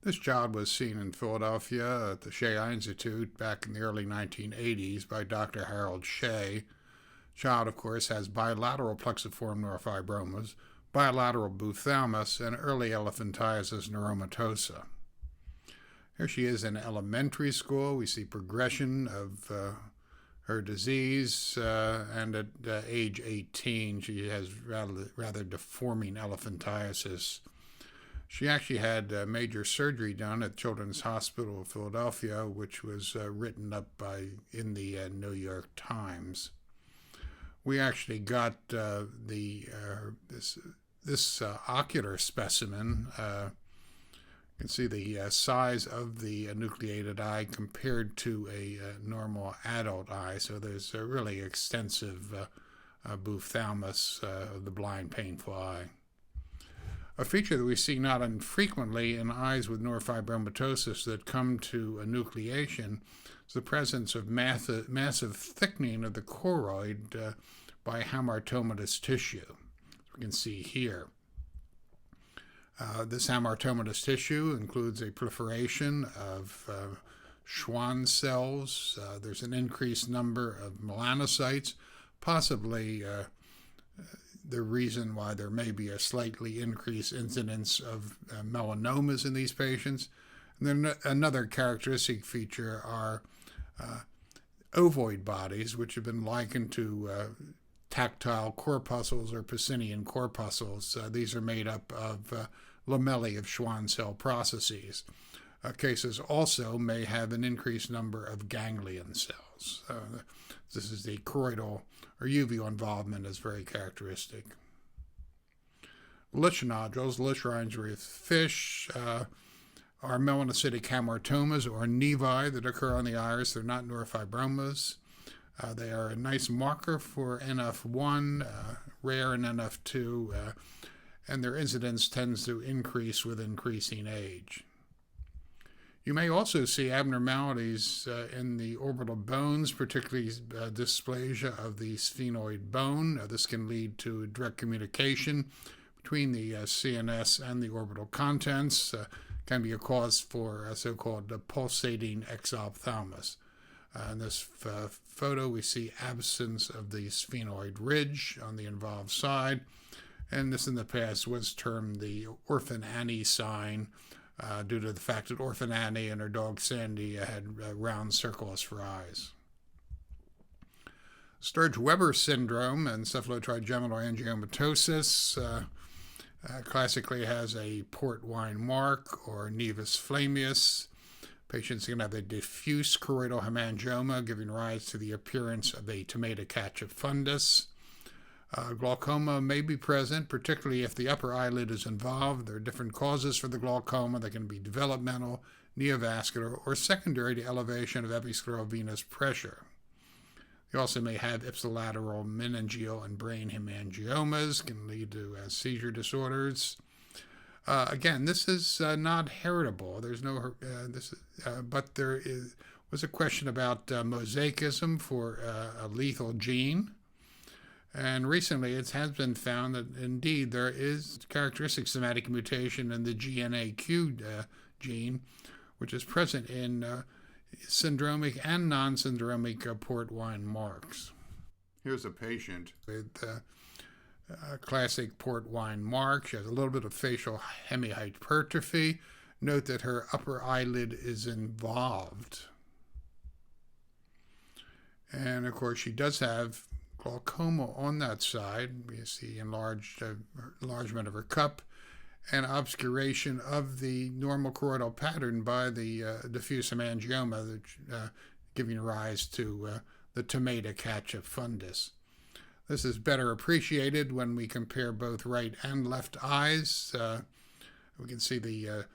This child was seen in Philadelphia at the Shea Eye Institute back in the early 1980s by Dr. Harold Shea. Child, of course, has bilateral plexiform neurofibromas, bilateral buphthalmos, and early elephantiasis neuromatosa. Here she is in elementary school. We see progression of her disease, and at age 18, she has rather deforming elephantiasis. She actually had major surgery done at Children's Hospital of Philadelphia, which was written up in the New York Times. We actually got this ocular specimen. You can see the size of the nucleated eye compared to a normal adult eye. So there's a really extensive buphthalmos of the blind, painful eye. A feature that we see not infrequently in eyes with neurofibromatosis that come to enucleation is the presence of massive thickening of the choroid by hamartomatous tissue, as we can see here. This hamartomatous tissue includes a proliferation of Schwann cells. There's an increased number of melanocytes, possibly the reason why there may be a slightly increased incidence of melanomas in these patients. And then another characteristic feature are ovoid bodies, which have been likened to tactile corpuscles or Pacinian corpuscles. These are made up of lamellae of Schwann cell processes. Cases also may have an increased number of ganglion cells. This is the choroidal or uveal involvement is very characteristic. Lish nodules, Lish with fish, are melanocytic hamartomas or nevi that occur on the iris. They're not neurofibromas. They are a nice marker for NF1, rare in NF2, and their incidence tends to increase with increasing age. You may also see abnormalities in the orbital bones, particularly dysplasia of the sphenoid bone. This can lead to direct communication between the CNS and the orbital contents. Can be a cause for so-called pulsating exophthalmos. In this photo, we see absence of the sphenoid ridge on the involved side, and this in the past was termed the Orphan Annie sign, due to the fact that Orphan Annie and her dog Sandy had round circles for eyes. Sturge-Weber syndrome and cephalotrigeminal angiomatosis classically has a port wine mark or nevus flammeus. Patients can have a diffuse choroidal hemangioma, giving rise to the appearance of a tomato ketchup fundus. Glaucoma may be present, particularly if the upper eyelid is involved. There are different causes for the glaucoma. They can be developmental, neovascular, or secondary to elevation of episcleral venous pressure. You also may have ipsilateral meningeal and brain hemangiomas, can lead to seizure disorders. Again, this is not heritable. There's no but there was a question about mosaicism for a lethal gene. And recently it has been found that indeed there is characteristic somatic mutation in the GNAQ gene, which is present in syndromic and non-syndromic port wine marks. Here's a patient with classic port wine mark. She has a little bit of facial hemihypertrophy. Note that her upper eyelid is involved. And of course she does have glaucoma on that side. You see enlargement of her cup and obscuration of the normal choroidal pattern by the diffuse hemangioma, giving rise to the tomato ketchup fundus. This is better appreciated when we compare both right and left eyes. We can see the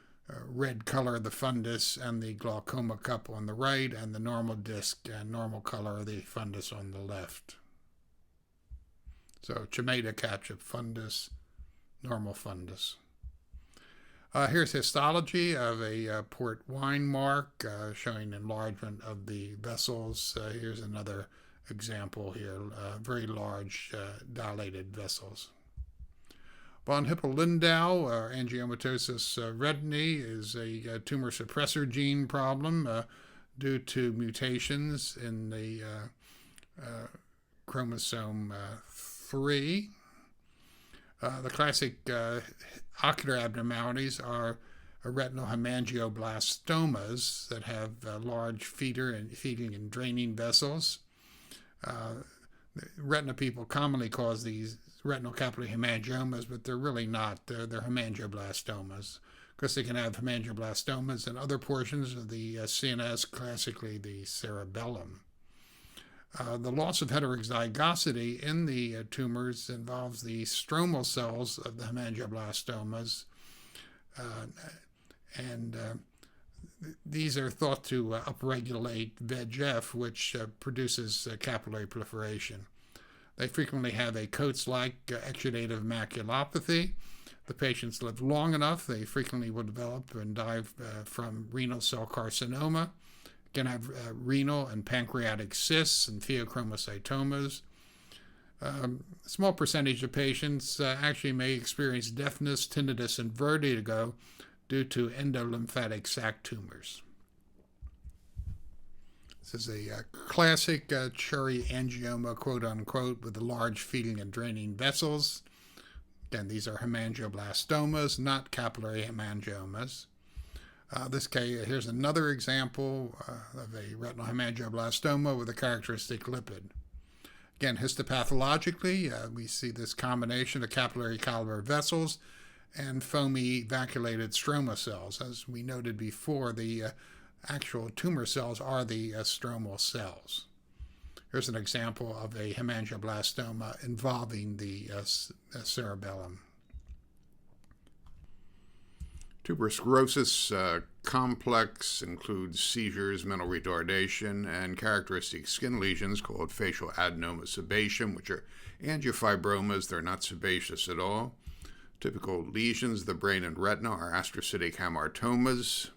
red color of the fundus and the glaucoma cup on the right, and the normal disc and normal color of the fundus on the left. So tomato ketchup fundus, normal fundus. Here's histology of a port wine mark showing enlargement of the vessels. Here's another example here, very large dilated vessels. Von Hippel-Lindau, angiomatosis retini, is a tumor suppressor gene problem due to mutations in the chromosome 3. The classic ocular abnormalities are retinal hemangioblastomas that have large feeding and draining vessels. Retina people commonly cause these retinal capillary hemangiomas, but they're really not. They're hemangioblastomas, because they can have hemangioblastomas in other portions of the CNS, classically the cerebellum. The loss of heterozygosity in the tumors involves the stromal cells of the hemangioblastomas, and these are thought to upregulate VEGF, which produces capillary proliferation. They frequently have a Coates-like exudative maculopathy. The patients live long enough, they frequently will develop and die from renal cell carcinoma. Can have renal and pancreatic cysts and pheochromocytomas. A small percentage of patients actually may experience deafness, tinnitus, and vertigo due to endolymphatic sac tumors. This is a classic cherry angioma, quote unquote, with the large feeding and draining vessels. Again, these are hemangioblastomas, not capillary hemangiomas. Here's another example of a retinal hemangioblastoma with a characteristic lipid. Again, histopathologically, we see this combination of capillary caliber vessels and foamy vacuolated stroma cells. As we noted before, the actual tumor cells are the stromal cells. Here's an example of a hemangioblastoma involving the cerebellum. Tuberous sclerosis complex includes seizures, mental retardation, and characteristic skin lesions called facial adenoma sebaceum, which are angiofibromas. They're not sebaceous at all. Typical lesions of the brain and retina are astrocytic hamartomas.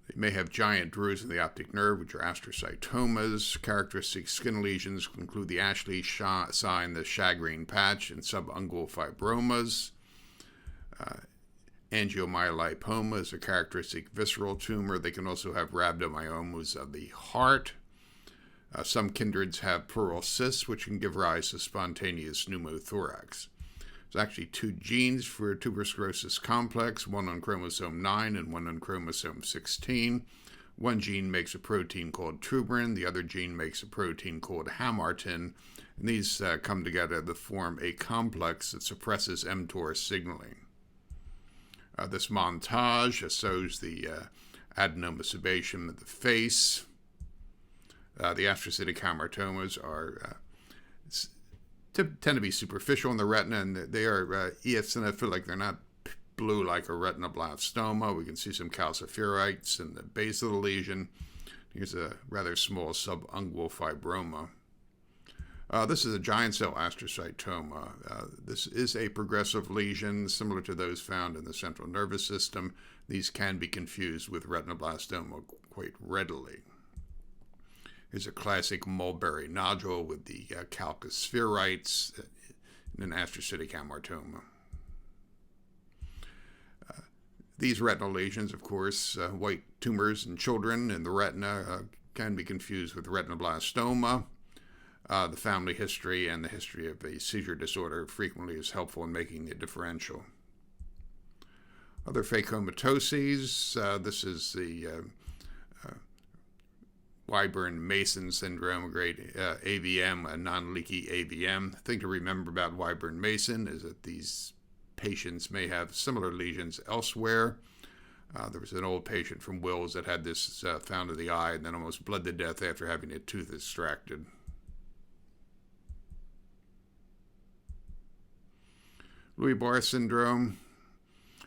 They may have giant grooves in the optic nerve, which are astrocytomas. Characteristic skin lesions include the Ashley sign, the shagreen patch, and subungual fibromas. Angiomyolipoma is a characteristic visceral tumor. They can also have rhabdomyomas of the heart. Some kindreds have pleural cysts, which can give rise to spontaneous pneumothorax. There's actually two genes for tuberous sclerosis complex, one on chromosome 9 and one on chromosome 16. One gene makes a protein called tuberin, the other gene makes a protein called hamartin, and these come together to form a complex that suppresses mTOR signaling. This montage shows the adenoma sebaceum of the face. The astrocytic hamartomas tend to be superficial in the retina, and they are eosinophilic. They're not blue like a retinoblastoma. We can see some calciferoids in the base of the lesion. Here's a rather small subungual fibroma. This is a giant cell astrocytoma. This is a progressive lesion similar to those found in the central nervous system. These can be confused with retinoblastoma quite readily. Here's a classic mulberry nodule with the calcus spheroids in an astrocytic hamartoma. These retinal lesions, of course, white tumors in children in the retina, can be confused with retinoblastoma. The family history and the history of a seizure disorder frequently is helpful in making the differential. Other phacomatoses, this is the Wyburn-Mason syndrome, a great AVM, a non-leaky AVM. The thing to remember about Wyburn-Mason is that these patients may have similar lesions elsewhere. There was an old patient from Wills that had this found in the eye and then almost bled to death after having a tooth extracted. Lewy-Boston syndrome,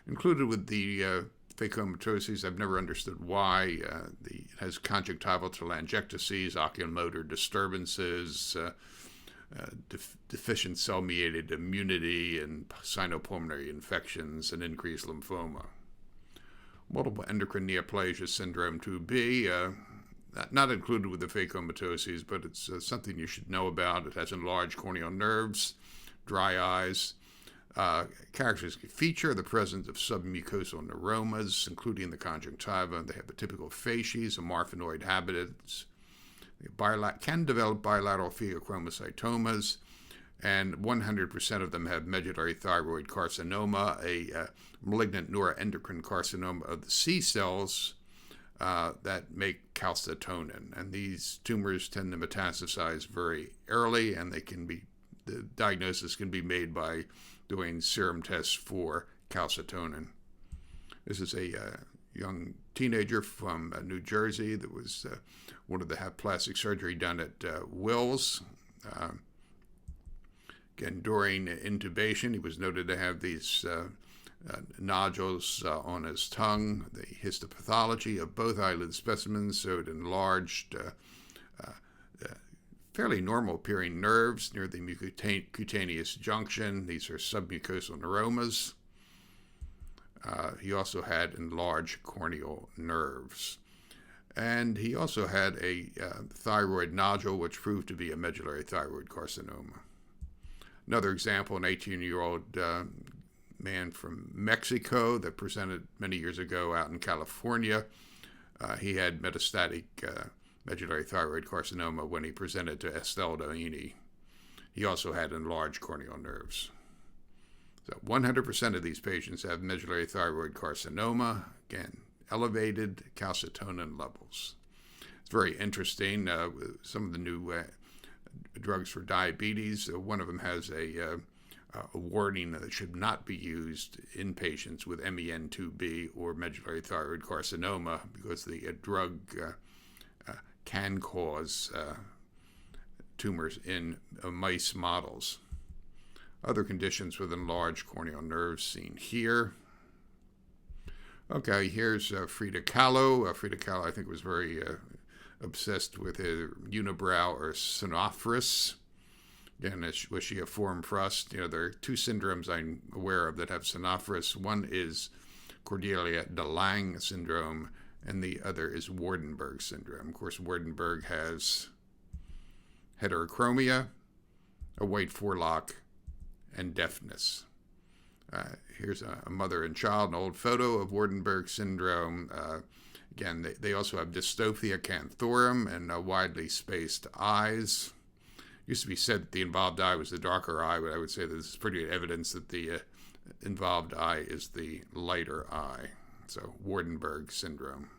included with the phacomatoses. I've never understood why. It has conjunctival telangiectasies, oculomotor disturbances, deficient cell-mediated immunity, and sinopulmonary infections, and increased lymphoma. Multiple endocrine neoplasia syndrome 2B, not included with the phacomatoses, but it's something you should know about. It has enlarged corneal nerves, dry eyes. Characteristic feature, the presence of submucosal neuromas, including the conjunctiva. They have the typical facies, amorphinoid habitats. They can develop bilateral pheochromocytomas, and 100% of them have medullary thyroid carcinoma, a malignant neuroendocrine carcinoma of the C cells that make calcitonin. And these tumors tend to metastasize very early, and the diagnosis can be made by doing serum tests for calcitonin. This is a young teenager from New Jersey that wanted to have plastic surgery done at Wills. Again, during intubation, he was noted to have these nodules on his tongue. The histopathology of both eyelid specimens showed enlarged, fairly normal appearing nerves near the mucocutaneous junction. These are submucosal neuromas. He also had enlarged corneal nerves. And he also had a thyroid nodule, which proved to be a medullary thyroid carcinoma. Another example, an 18-year-old man from Mexico that presented many years ago out in California. He had metastatic medullary thyroid carcinoma when he presented to Estados. He also had enlarged corneal nerves. So 100% of these patients have medullary thyroid carcinoma, again, elevated calcitonin levels. It's very interesting. Some of the new drugs for diabetes, one of them has a warning that it should not be used in patients with MEN2B or medullary thyroid carcinoma because the drug can cause tumors in mice models. Other conditions with enlarged corneal nerves seen here. Okay, here's Frida Kahlo. Frida Kahlo, I think, was very obsessed with her unibrow or synophorus. Again, was she a form frust? There are two syndromes I'm aware of that have synophorus. One is Cordelia de Lange syndrome, and the other is Waardenburg syndrome. Of course, Waardenburg has heterochromia, a white forelock, and deafness. Here's a mother and child, an old photo of Waardenburg syndrome. Again, they also have dystophia canthorum and widely spaced eyes. It used to be said that the involved eye was the darker eye, but I would say that this is pretty good evidence that the involved eye is the lighter eye. So, Waardenburg syndrome.